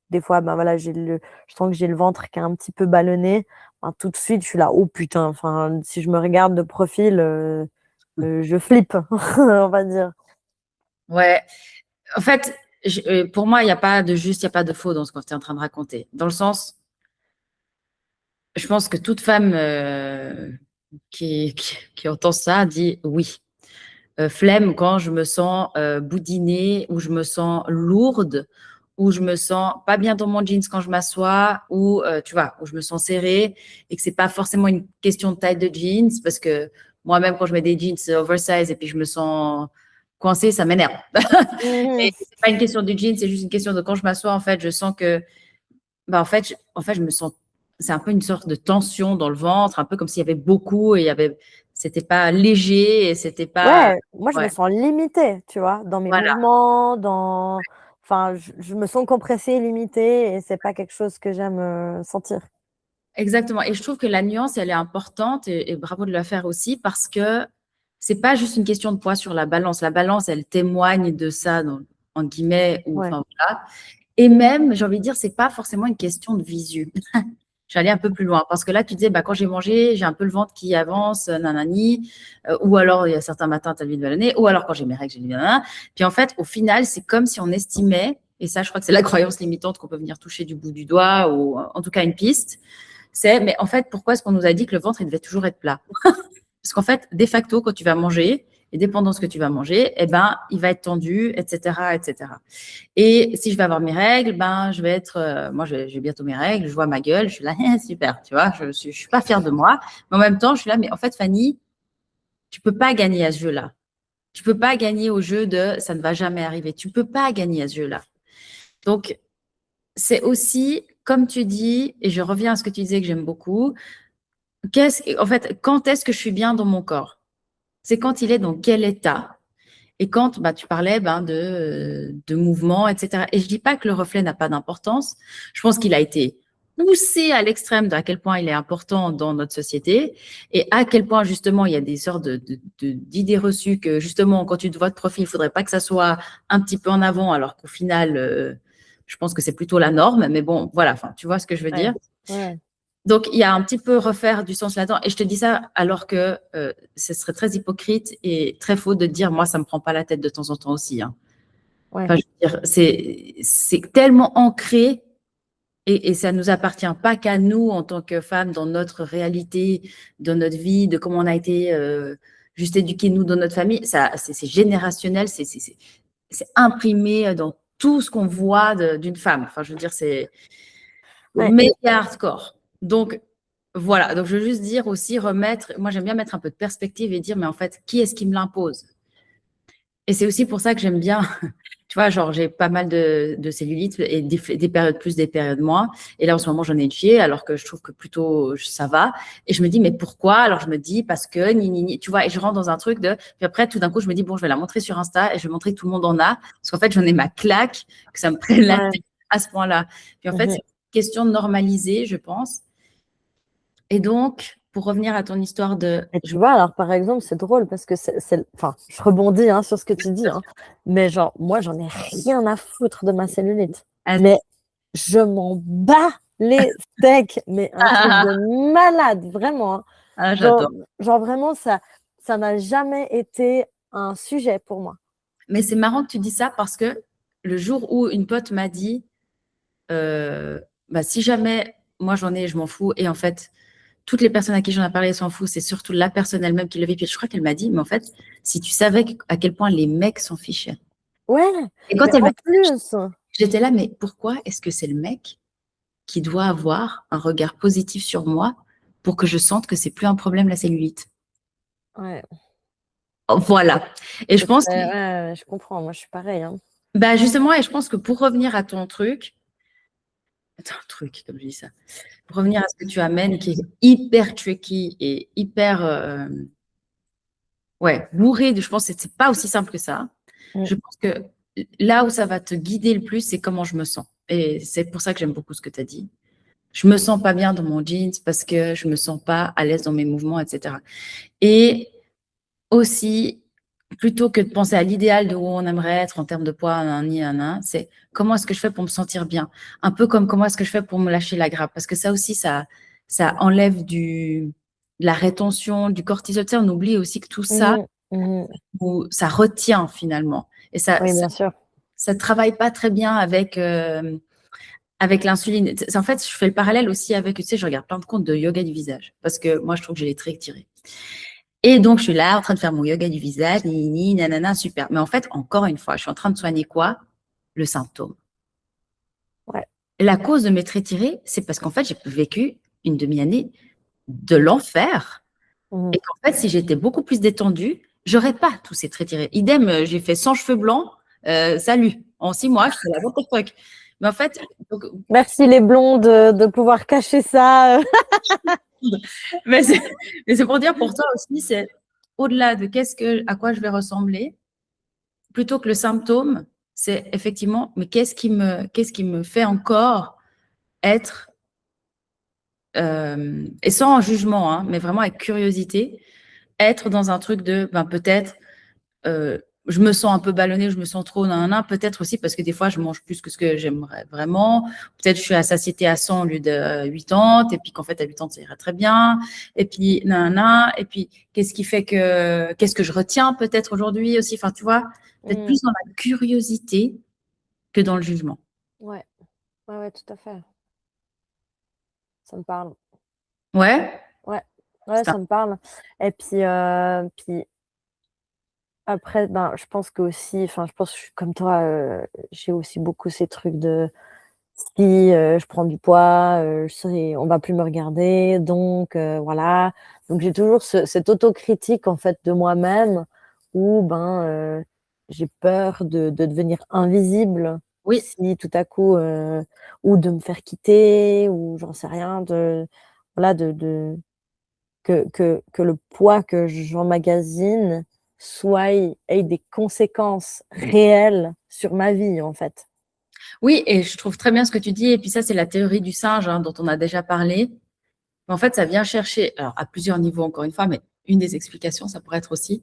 des fois, ben, voilà, je sens que j'ai le ventre qui est un petit peu ballonné. Ben, tout de suite, je suis là: «Oh putain!» enfin, si je me regarde de profil, je flippe, on va dire. Ouais. En fait, pour moi, il n'y a pas de juste, il n'y a pas de faux dans ce que tu es en train de raconter. Dans le sens, je pense que toute femme qui entend ça dit oui. Flemme quand je me sens boudinée, ou je me sens lourde, ou je me sens pas bien dans mon jeans quand je m'assois, ou tu vois, où je me sens serrée, et que c'est pas forcément une question de taille de jeans, parce que moi-même, quand je mets des jeans oversize et puis je me sens coincée, ça m'énerve. Mmh. Et c'est pas une question du jean, c'est juste une question de quand je m'assois, en fait, je sens que bah, en fait, je me sens, c'est un peu une sorte de tension dans le ventre, un peu comme s'il y avait beaucoup et c'était pas léger et c'était pas, Ouais, moi je me ouais, sens limitée, tu vois? Dans mes voilà, mouvements, enfin je me sens compressée et limitée et c'est pas quelque chose que j'aime, sentir. Exactement. Et je trouve que la nuance, elle est importante et bravo de la faire aussi parce que c'est pas juste une question de poids sur la balance. La balance, elle témoigne de ça, en guillemets, ou Ouais. enfin voilà. Et même, j'ai envie de dire, c'est pas forcément une question de visu. J'allais un peu plus loin parce que là, tu disais, bah, quand j'ai mangé, j'ai un peu le ventre qui avance, nanani, ou alors il y a certains matins, tu as le vide de l'année, ou alors quand j'ai mes règles, j'ai le nanana. Puis en fait, au final, c'est comme si on estimait, et ça, je crois que c'est la croyance limitante qu'on peut venir toucher du bout du doigt, ou en tout cas une piste, c'est, mais en fait, pourquoi est-ce qu'on nous a dit que le ventre, il devait toujours être plat? Parce qu'en fait, de facto, quand tu vas manger, et dépendant de ce que tu vas manger, eh ben, il va être tendu, etc., etc. Et si je vais avoir mes règles, ben, je vais être, moi, j'ai bientôt mes règles, je vois ma gueule, je suis là, super, tu vois, je suis pas fière de moi, mais en même temps, je suis là, mais en fait, Fanny, tu peux pas gagner à ce jeu-là. Tu peux pas gagner au jeu de ça ne va jamais arriver. Tu peux pas gagner à ce jeu-là. Donc, c'est aussi, comme tu dis, et je reviens à ce que tu disais que j'aime beaucoup, en fait, quand est-ce que je suis bien dans mon corps? C'est quand il est dans quel état? Et quand bah, tu parlais de mouvement, etc. Et je dis pas que le reflet n'a pas d'importance. Je pense qu'il a été poussé à l'extrême de à quel point il est important dans notre société et à quel point justement il y a des sortes d'idées reçues que justement quand tu te vois de profil, il faudrait pas que ça soit un petit peu en avant alors qu'au final, je pense que c'est plutôt la norme. Mais bon, voilà, enfin, tu vois ce que je veux Ouais. dire. Ouais. Donc, il y a un petit peu refaire du sens là-dedans. Et je te dis ça alors que ce serait très hypocrite et très faux de dire, moi, ça me prend pas la tête de temps en temps aussi. Hein. Ouais. Enfin, je veux dire, c'est tellement ancré et ça nous appartient pas qu'à nous en tant que femmes dans notre réalité, dans notre vie, de comment on a été juste éduqués, nous, dans notre famille. Ça, c'est générationnel, c'est imprimé dans tout ce qu'on voit d'une femme. Enfin, je veux dire, c'est Ouais. méga hardcore. Donc, voilà. Donc, je veux juste dire aussi, remettre, moi, j'aime bien mettre un peu de perspective et dire, mais en fait, qui est-ce qui me l'impose? Et c'est aussi pour ça que j'aime bien, tu vois, genre, j'ai pas mal de cellulite et des périodes plus, des périodes moins. Et là, en ce moment, j'en ai une chier, alors que je trouve que plutôt ça va. Et je me dis, mais pourquoi? Alors, je me dis, parce que, tu vois, et je rentre dans un truc de. Puis après, tout d'un coup, je me dis, bon, je vais la montrer sur Insta et je vais montrer que tout le monde en a. Parce qu'en fait, j'en ai ma claque, que ça me prenne la Ouais. tête à ce point-là. Puis en fait, Mhm. c'est une question de normaliser, je pense. Et donc, pour revenir à ton histoire de. Et tu vois, alors par exemple, c'est drôle parce que enfin, je rebondis hein, sur ce que tu dis, hein, mais genre, moi, j'en ai rien à foutre de ma cellulite. Mais je m'en bats les steaks, mais un truc de malade, vraiment. Hein. Ah, Genre, j'adore. genre vraiment, ça n'a jamais été un sujet pour moi. Mais c'est marrant que tu dis ça parce que le jour où une pote m'a dit, bah, si jamais moi j'en ai, je m'en fous. Et en fait, toutes les personnes à qui j'en ai parlé s'en foutent. C'est surtout la personne elle-même qui le vit. Puis je crois qu'elle m'a dit, mais en fait, si tu savais à quel point les mecs s'en fichaient. Ouais, Et quand mais elle m'a en dit, plus, j'étais là, mais pourquoi est-ce que c'est le mec qui doit avoir un regard positif sur moi pour que je sente que c'est plus un problème la cellulite? ouais, Voilà. Et je pense que, ouais, ouais, je comprends, moi je suis pareil. Hein. bah justement, et je pense que pour revenir à ton truc, comme je dis ça, pour revenir à ce que tu amènes, qui est hyper tricky et hyper bourré, je pense que c'est pas aussi simple que ça. Mm. Je pense que là où ça va te guider le plus, c'est comment je me sens. Et c'est pour ça que j'aime beaucoup ce que tu as dit. Je me sens pas bien dans mon jeans parce que je me sens pas à l'aise dans mes mouvements, etc. Et aussi, plutôt que de penser à l'idéal de où on aimerait être en termes de poids, c'est comment est-ce que je fais pour me sentir bien. Un peu comme comment est-ce que je fais pour me lâcher la grappe. Parce que ça aussi, ça enlève de la rétention, du cortisol. Tu sais, on oublie aussi que tout ça, Mhm, mhm. ça retient finalement. Et ça, Oui, ça, bien sûr. ça travaille pas très bien avec l'insuline. En fait, je fais le parallèle aussi avec, tu sais, je regarde plein de comptes de yoga du visage. Parce que moi, je trouve que j'ai les traits tirés. Et donc, je suis là en train de faire mon yoga du visage, nanana, super. Mais en fait, encore une fois, je suis en train de soigner quoi? Le symptôme. Ouais. La cause de mes traits tirés, c'est parce qu'en fait, j'ai vécu une demi-année de l'enfer. Mhm. Et qu'en fait, si j'étais beaucoup plus détendue, j'aurais pas tous ces traits tirés. Idem, j'ai fait 100 cheveux blancs. Salut. En 6 mois, je fais la what the fuck. Mais en fait, donc, Merci les blondes de pouvoir cacher ça. mais c'est pour dire pour toi aussi, c'est au-delà de à quoi je vais ressembler, plutôt que le symptôme, c'est effectivement, mais qu'est-ce qui me fait encore être et sans jugement, hein, mais vraiment avec curiosité, être dans un truc de, peut-être, je me sens un peu ballonnée, je me sens trop, nanana, peut-être aussi parce que des fois, je mange plus que ce que j'aimerais vraiment. Peut-être je suis à satiété à 100 au lieu de 80, et puis qu'en fait, à 80, ça ira très bien. Et puis, nanana, et puis, qu'est-ce que je retiens peut-être aujourd'hui aussi, enfin, tu vois, peut-être plus dans la curiosité que dans le jugement. Ouais, ouais, tout à fait. Ça me parle. Ouais, Ouais, ouais, ça. ça me parle. Et puis après, je pense que aussi, enfin, je pense que je suis comme toi, j'ai aussi beaucoup ces trucs de si je prends du poids, on va plus me regarder, donc voilà. Donc j'ai toujours cette autocritique en fait de moi-même où j'ai peur de devenir invisible Oui, si tout à coup ou de me faire quitter ou j'en sais rien voilà que le poids que j'emmagasine ait des conséquences réelles sur ma vie, en fait. oui, et je trouve très bien ce que tu dis. Et puis ça, c'est la théorie du singe, hein, dont on a déjà parlé. En fait, ça vient chercher, alors à plusieurs niveaux encore une fois, mais une des explications, ça pourrait être aussi,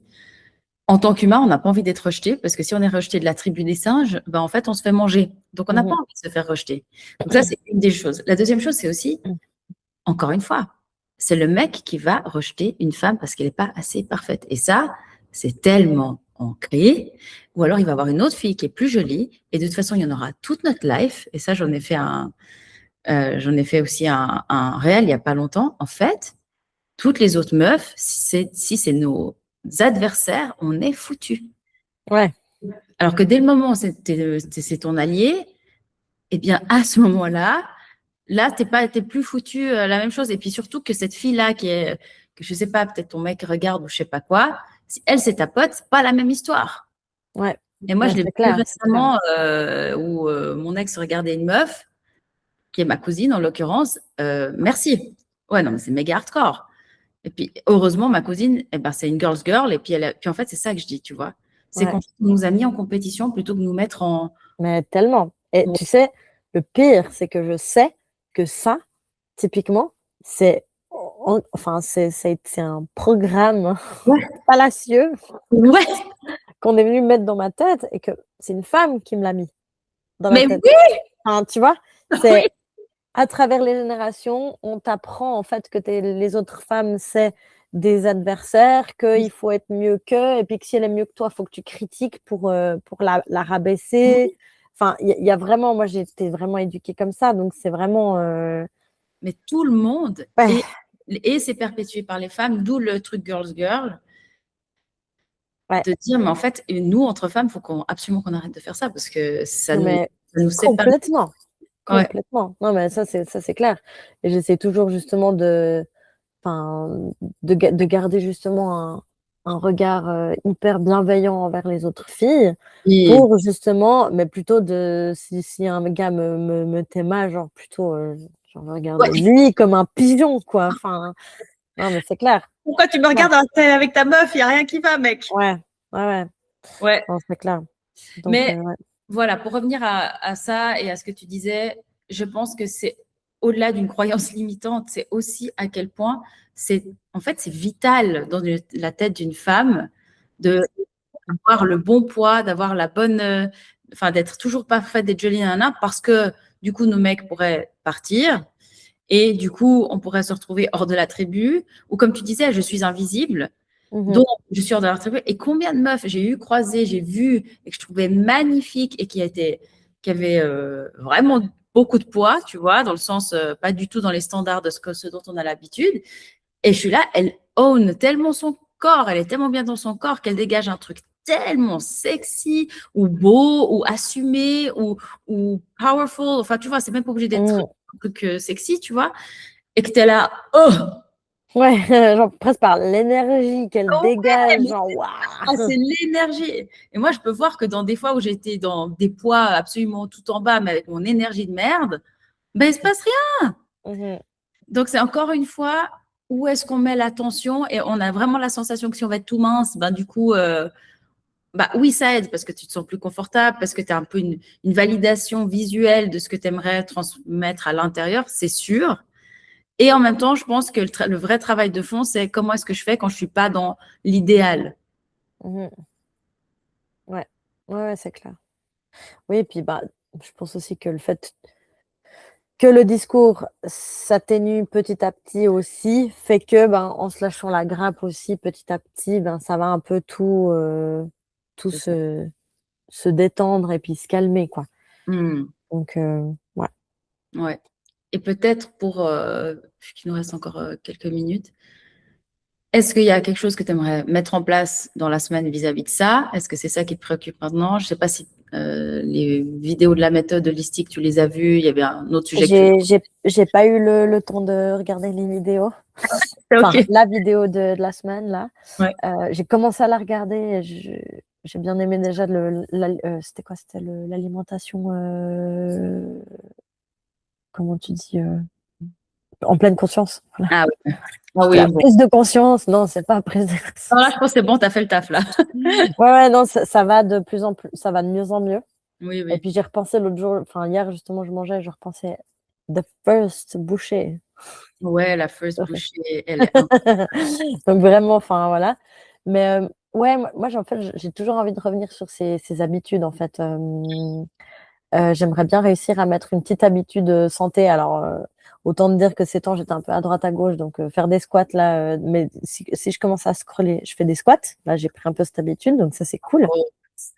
en tant qu'humain, on n'a pas envie d'être rejeté, parce que si on est rejeté de la tribu des singes, en fait, on se fait manger. Donc, on n'a pas Mmh envie de se faire rejeter. Donc ça, c'est une des choses. La deuxième chose, c'est aussi, encore une fois, c'est le mec qui va rejeter une femme parce qu'elle n'est pas assez parfaite. Et ça, c'est tellement ancré. Ou alors, il va avoir une autre fille qui est plus jolie, et de toute façon, il y en aura toute notre life. Et ça, j'en ai fait aussi un réel il n'y a pas longtemps. En fait, toutes les autres meufs, si c'est nos adversaires, on est foutus. Ouais, Alors que dès le moment où c'est ton allié, eh bien, à ce moment-là, là, t'es plus foutu la même chose. Et puis surtout que cette fille-là, que je sais pas, peut-être ton mec regarde ou je sais pas quoi, si elle, c'est ta pote, c'est pas la même histoire. ouais, Et moi, ouais, je l'ai c'est vu clair, c'est clair. récemment où mon ex regardait une meuf, qui est ma cousine en l'occurrence. Merci. Ouais, non, mais c'est méga hardcore. Et puis, heureusement, ma cousine, c'est une girl's girl. Et puis, puis en fait, c'est ça que je dis, tu vois. C'est Ouais, qu'on nous a mis en compétition plutôt que de nous mettre en. mais tellement. Et Ouais. tu sais, le pire, c'est que je sais que ça, typiquement, c'est un programme fallacieux Ouais. qu'on est venu mettre dans ma tête et que c'est une femme qui me l'a mis dans ma Mais tête. oui, Enfin, tu vois, oui. c'est à travers les générations, on t'apprend en fait que les autres femmes, c'est des adversaires, qu'il faut être mieux qu'eux, et puis que si elle est mieux que toi, il faut que tu critiques pour la rabaisser. Enfin, il y a vraiment, moi j'ai été vraiment éduquée comme ça, donc c'est vraiment. Mais tout le monde Ouais, et c'est perpétué par les femmes, d'où le truc girls girl, ouais, de dire, mais en fait, nous, entre femmes, il faut absolument qu'on arrête de faire ça parce que non, mais ça nous sépare. complètement, Ouais. complètement. Non, mais ça c'est clair. Et j'essaie toujours justement enfin, de garder justement un regard hyper bienveillant envers les autres filles Et, pour justement, mais plutôt si un gars me téma, genre plutôt, genre, je regarde ouais. lui comme un pigeon, quoi. Enfin, non, mais c'est clair. Pourquoi tu me Clair. regardes avec ta meuf? Il n'y a rien qui va, mec. Ouais, ouais, ouais. Ouais. Non, c'est clair. Donc, Mais ouais. voilà, pour revenir à ça et à ce que tu disais, je pense que c'est au-delà d'une croyance limitante, c'est aussi à quel point en fait, c'est vital dans la tête d'une femme d'avoir le bon poids, d'avoir la bonne, enfin, d'être toujours parfaite, d'être jolie, nana, parce que du coup, nos mecs pourraient partir et du coup, on pourrait se retrouver hors de la tribu ou comme tu disais, je suis invisible. Mhm. Donc, je suis hors de la tribu. Et combien de meufs j'ai eu croisées, j'ai vu et que je trouvais magnifiques et qui avaient vraiment beaucoup de poids, tu vois, dans le sens pas du tout dans les standards de ce dont on a l'habitude. Et je suis là, elle own tellement son corps, elle est tellement bien dans son corps qu'elle dégage un truc tellement sexy ou beau ou assumé ou powerful. Enfin, tu vois, c'est même pas obligé d'être Mm. un truc sexy, tu vois. Et que tu es là, oh, Ouais, genre presque par l'énergie qu'elle dégage, ouais, genre ah, waouh. c'est l'énergie. Et moi, je peux voir que dans des fois où j'étais dans des poids absolument tout en bas, mais avec mon énergie de merde, il se passe rien. Mhm. Donc, c'est encore une fois, où est-ce qu'on met l'attention? Et on a vraiment la sensation que si on va être tout mince, du coup, oui, ça aide parce que tu te sens plus confortable, parce que tu as un peu une validation visuelle de ce que tu aimerais transmettre à l'intérieur, c'est sûr. Et en même temps, je pense que le vrai travail de fond, c'est comment est-ce que je fais quand je ne suis pas dans l'idéal. Ouais, ouais, c'est clair. Oui, et puis bah, je pense aussi que le fait que le discours s'atténue petit à petit aussi, fait que ben, en se lâchant la grappe aussi petit à petit, ben, ça va un peu tout C'est ça. se détendre et puis se calmer, quoi. Hmm. Donc, ouais. Ouais. Et peut-être puisqu'il nous reste encore quelques minutes, est-ce qu'il y a quelque chose que tu aimerais mettre en place dans la semaine vis-à-vis de ça? Est-ce que c'est ça qui te préoccupe maintenant? Je ne sais pas si les vidéos de la méthode holistique, tu les as vues. Il y avait un autre sujet que tu veux. J'ai pas eu le temps de regarder les vidéos. Enfin, Ok. la vidéo de la semaine, là. Ouais. J'ai commencé à la regarder et j'ai bien aimé déjà c'était quoi? C'était l'alimentation, comment tu dis? En pleine conscience. Voilà. Ah oui. Ah oui, La bon. prise de conscience, non, c'est pas prise de Non, conscience. là, je pense que c'est bon, tu as fait le taf là. Ouais, non, ça va de plus en plus, ça va de mieux en mieux. Oui, Et oui. puis j'ai repensé l'autre jour, enfin hier justement, je mangeais, je repensais the first bouchée. Ouais, la first Ouais. bouchée, elle est Donc vraiment, enfin voilà. Mais ouais, moi en fait, j'ai toujours envie de revenir sur ces habitudes en fait. J'aimerais bien réussir à mettre une petite habitude santé. Alors, autant te dire que ces temps, j'étais un peu à droite à gauche, donc faire des squats là. Mais si je commence à scroller, je fais des squats. Là, j'ai pris un peu cette habitude, donc ça c'est cool.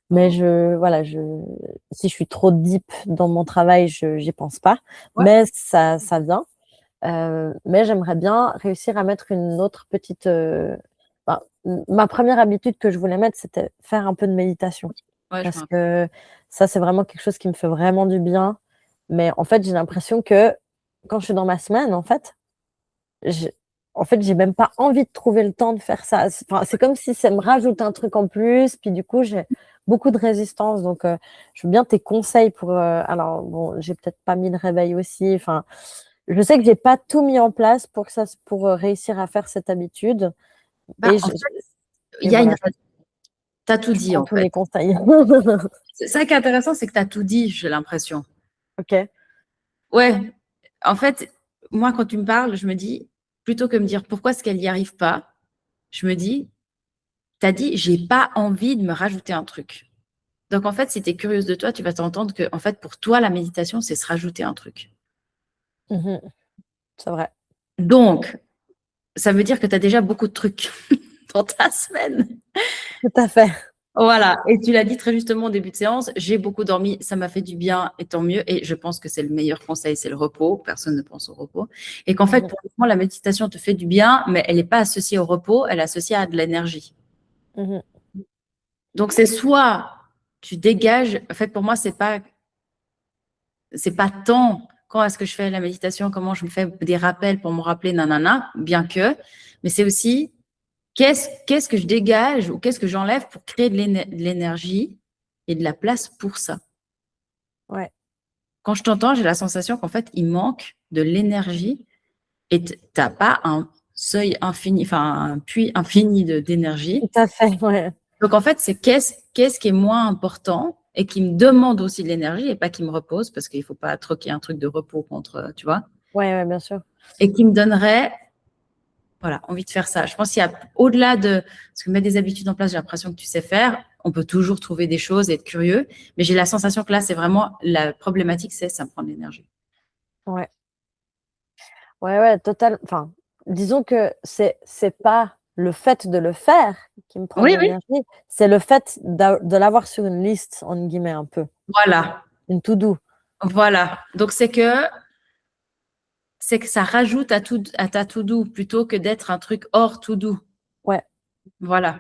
Mais voilà, si je suis trop deep dans mon travail, j'y pense pas. Ouais. Mais ça vient. Mais j'aimerais bien réussir à mettre une autre petite. Ma première habitude que je voulais mettre, c'était faire un peu de méditation. Ouais, je Parce vois. que ça, c'est vraiment quelque chose qui me fait vraiment du bien. Mais en fait, j'ai l'impression que quand je suis dans ma semaine, j'ai même pas envie de trouver le temps de faire ça. Enfin, c'est comme si ça me rajoute un truc en plus. Puis du coup, j'ai beaucoup de résistance. Donc, je veux bien tes conseils pour. Alors, bon, j'ai peut-être pas mis le réveil aussi. Enfin, je sais que j'ai pas tout mis en place pour réussir à faire cette habitude. Bah, en fait, il Et y a voilà, t'as tout je dit prends en tous fait. les conseils. C'est ça qui est intéressant, c'est que tu as tout dit, j'ai l'impression. Ok. Ouais, en fait, moi, quand tu me parles, je me dis, plutôt que me dire pourquoi est-ce qu'elle n'y arrive pas, je me dis, tu as dit, j'ai pas envie de me rajouter un truc. Donc, en fait, si tu es curieuse de toi, tu vas t'entendre que, en fait, pour toi, la méditation, c'est se rajouter un truc. Mhm. C'est vrai. Donc, ça veut dire que tu as déjà beaucoup de trucs dans ta semaine. Tout à fait. Voilà, et tu l'as dit très justement au début de séance, j'ai beaucoup dormi, ça m'a fait du bien, et tant mieux. Et je pense que c'est le meilleur conseil, c'est le repos. Personne ne pense au repos. Et qu'en fait, Mhm. pour moi, la méditation te fait du bien, mais elle n'est pas associée au repos, elle est associée à de l'énergie. Mhm. Donc, c'est soit tu dégages, en fait, pour moi, c'est pas tant quand est-ce que je fais la méditation, comment je me fais des rappels pour me rappeler, nanana, bien que, mais c'est aussi qu'est-ce que je dégage ou qu'est-ce que j'enlève pour créer de l'énergie et de la place pour ça. Ouais. Quand je t'entends, j'ai la sensation qu'en fait, il manque de l'énergie et tu n'as pas un seuil infini, enfin un puits infini d'énergie. Tout à fait. Ouais. Donc en fait, c'est qu'est-ce qui est moins important et qui me demande aussi de l'énergie et pas qui me repose parce qu'il ne faut pas troquer un truc de repos contre, tu vois, Ouais, ouais, bien sûr. et qui me donnerait voilà, envie de faire ça. Je pense qu'il y a au-delà de parce que mettre des habitudes en place, j'ai l'impression que tu sais faire. On peut toujours trouver des choses et être curieux, mais j'ai la sensation que là, c'est vraiment la problématique, c'est ça me prend de l'énergie. Ouais. Ouais, ouais, total. Enfin, disons que c'est pas le fait de le faire qui me prend de Oui, oui. l'énergie, c'est le fait de l'avoir sur une liste, en guillemets, un peu. Voilà, Une to-do. voilà. Donc c'est que ça rajoute à ta to do plutôt que d'être un truc hors to do. Ouais. Voilà.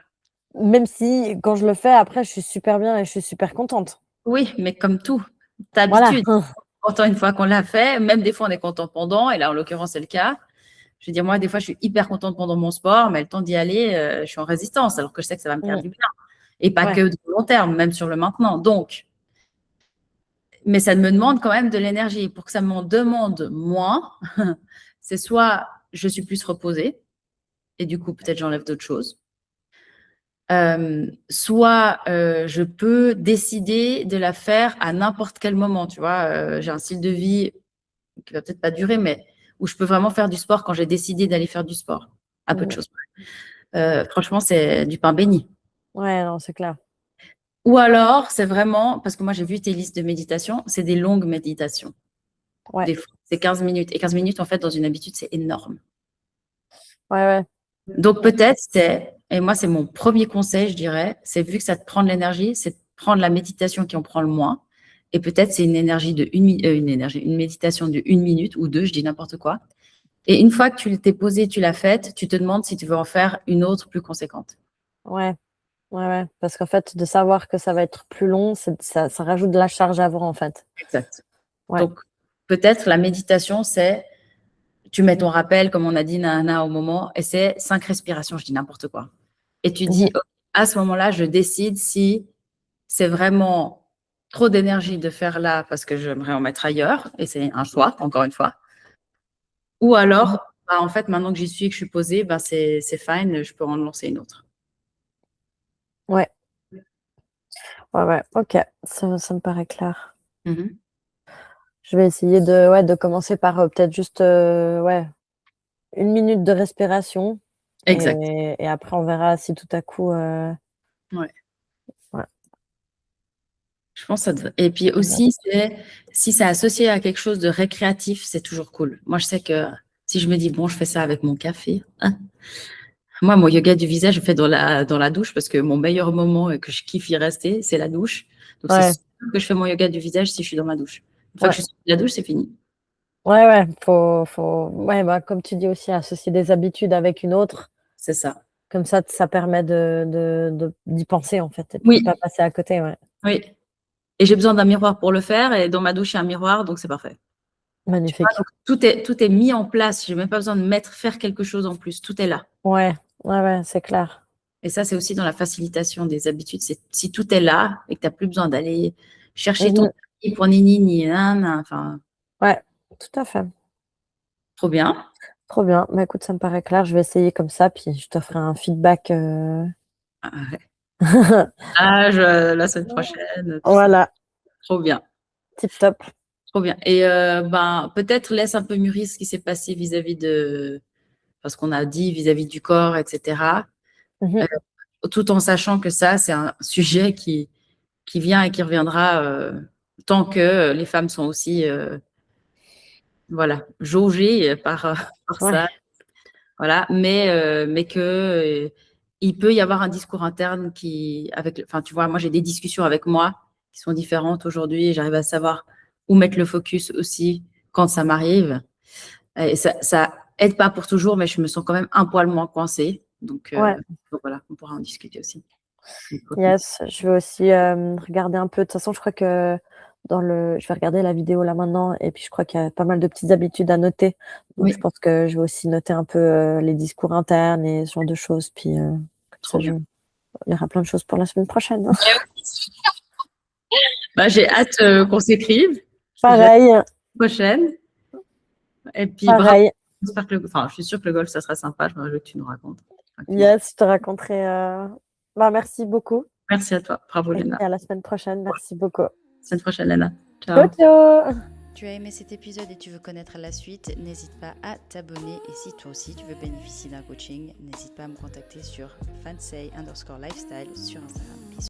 Même si, quand je le fais, après, je suis super bien et je suis super contente. Oui, mais comme tout, t'as Voilà. habitude. Pourtant, une fois qu'on l'a fait, même des fois on est content pendant, et là en l'occurrence c'est le cas. Je veux dire, moi, des fois, je suis hyper contente pendant mon sport, mais le temps d'y aller, je suis en résistance, alors que je sais que ça va me faire Mm. du bien. Et pas Ouais. que de long terme, même sur le maintenant. Donc, mais ça me demande quand même de l'énergie. Pour que ça m'en demande moins, c'est soit je suis plus reposée, et du coup, peut-être j'enlève d'autres choses. Soit je peux décider de la faire à n'importe quel moment. Tu vois, j'ai un style de vie qui va peut-être pas durer, mais où je peux vraiment faire du sport quand j'ai décidé d'aller faire du sport. À peu de choses près. Franchement, c'est du pain béni. Ouais, non, c'est clair. Ou alors, c'est vraiment, parce que moi j'ai vu tes listes de méditation, c'est des longues méditations. Ouais, Des fois, c'est 15 minutes. Et 15 minutes, en fait, dans une habitude, c'est énorme. ouais. Donc peut-être, et moi c'est mon premier conseil, je dirais, c'est vu que ça te prend de l'énergie, c'est de prendre la méditation qui en prend le moins. Et peut-être c'est une énergie de une méditation de 1 minute ou 2, je dis n'importe quoi. Et une fois que tu t'es posé, tu l'as faite, tu te demandes si tu veux en faire une autre plus conséquente. Ouais, ouais. Parce qu'en fait, de savoir que ça va être plus long, ça rajoute de la charge avant, en fait. Exact. Ouais. Donc peut-être la méditation, c'est tu mets ton rappel, comme on a dit, nana, au moment, et c'est 5 respirations, je dis n'importe quoi. Et tu dis, Mhm. OK, à ce moment-là, je décide si c'est vraiment trop d'énergie de faire là parce que j'aimerais en mettre ailleurs, et c'est un choix, encore une fois. Ou alors, bah, en fait, maintenant que j'y suis et que je suis posée, bah, c'est fine, je peux en lancer une autre. Ouais, ouais. Ok, ça me paraît clair. Mhm. Je vais essayer de commencer par peut-être juste 1 minute de respiration. Exact. Et après, on verra si tout à coup. Ouais. Ouais. Je pense que et puis aussi, si c'est associé à quelque chose de récréatif, c'est toujours cool. Moi, je sais que si je me dis, bon, je fais ça avec mon café, hein. Moi, mon yoga du visage, je fais dans la douche parce que mon meilleur moment et que je kiffe y rester, c'est la douche. Donc, c'est Ouais, sûr que je fais mon yoga du visage si je suis dans ma douche. Une fois que ouais. je suis sortie de la douche, c'est fini. Ouais. Ouais, bah, comme tu dis aussi, associer des habitudes avec une autre. C'est ça. Comme ça permet d'y penser, en fait, et puis de Oui, pas passer à côté, ouais. oui. Et j'ai besoin d'un miroir pour le faire. Et dans ma douche, il y a un miroir, donc c'est parfait. Tu vois, Magnifique. donc tout est mis en place. Je n'ai même pas besoin de faire quelque chose en plus. Tout est là. Ouais, c'est clair. Et ça, c'est aussi dans la facilitation des habitudes. C'est si tout est là et que tu n'as plus besoin d'aller chercher ton Mhm. tapis pour nini, ni nan, enfin, Ouais, tout à fait. trop bien. Trop bien. Mais écoute, ça me paraît clair. Je vais essayer comme ça, puis je te ferai un feedback. Ah, ouais. La semaine prochaine, tout ça. Voilà, Trop bien. tip top. Trop bien. Et ben, peut-être laisse un peu mûrir ce qui s'est passé vis-à-vis de, parce qu'on a dit vis-à-vis du corps, etc. Mhm. Euh, Tout en sachant que ça, c'est un sujet qui vient et qui reviendra tant que les femmes sont aussi voilà, jaugées par Ouais, ça. Voilà. Mais que il peut y avoir un discours interne enfin, tu vois, moi, j'ai des discussions avec moi qui sont différentes aujourd'hui et j'arrive à savoir où mettre le focus aussi quand ça m'arrive. Et ça aide pas pour toujours, mais je me sens quand même un poil moins coincée. ouais. Donc voilà, on pourra en discuter aussi. Yes, je vais aussi regarder un peu. De toute façon, je crois que je vais regarder la vidéo là maintenant, et puis je crois qu'il y a pas mal de petites habitudes à noter. Donc, je Oui, pense que je vais aussi noter un peu les discours internes et ce genre de choses. Puis, comme ça, trop bien. il y aura plein de choses pour la semaine prochaine. Bah, j'ai hâte qu'on s'écrive. J'ai hâte Pareil, la prochaine. Et puis, bravo. pareil. J'espère enfin, je suis sûre que le golf, ça sera sympa. Je me que tu nous racontes. Tranquillement. Yes, je te raconterai. Bah, merci beaucoup. Merci à toi. Bravo, Et puis Léna. à la semaine prochaine. Merci beaucoup. Semaine prochaine, Léna. Ciao, Ciao. ciao! Tu as aimé cet épisode et tu veux connaître la suite, n'hésite pas à t'abonner. Et si toi aussi tu veux bénéficier d'un coaching, n'hésite pas à me contacter sur fansei_lifestyle sur Instagram. Bisous.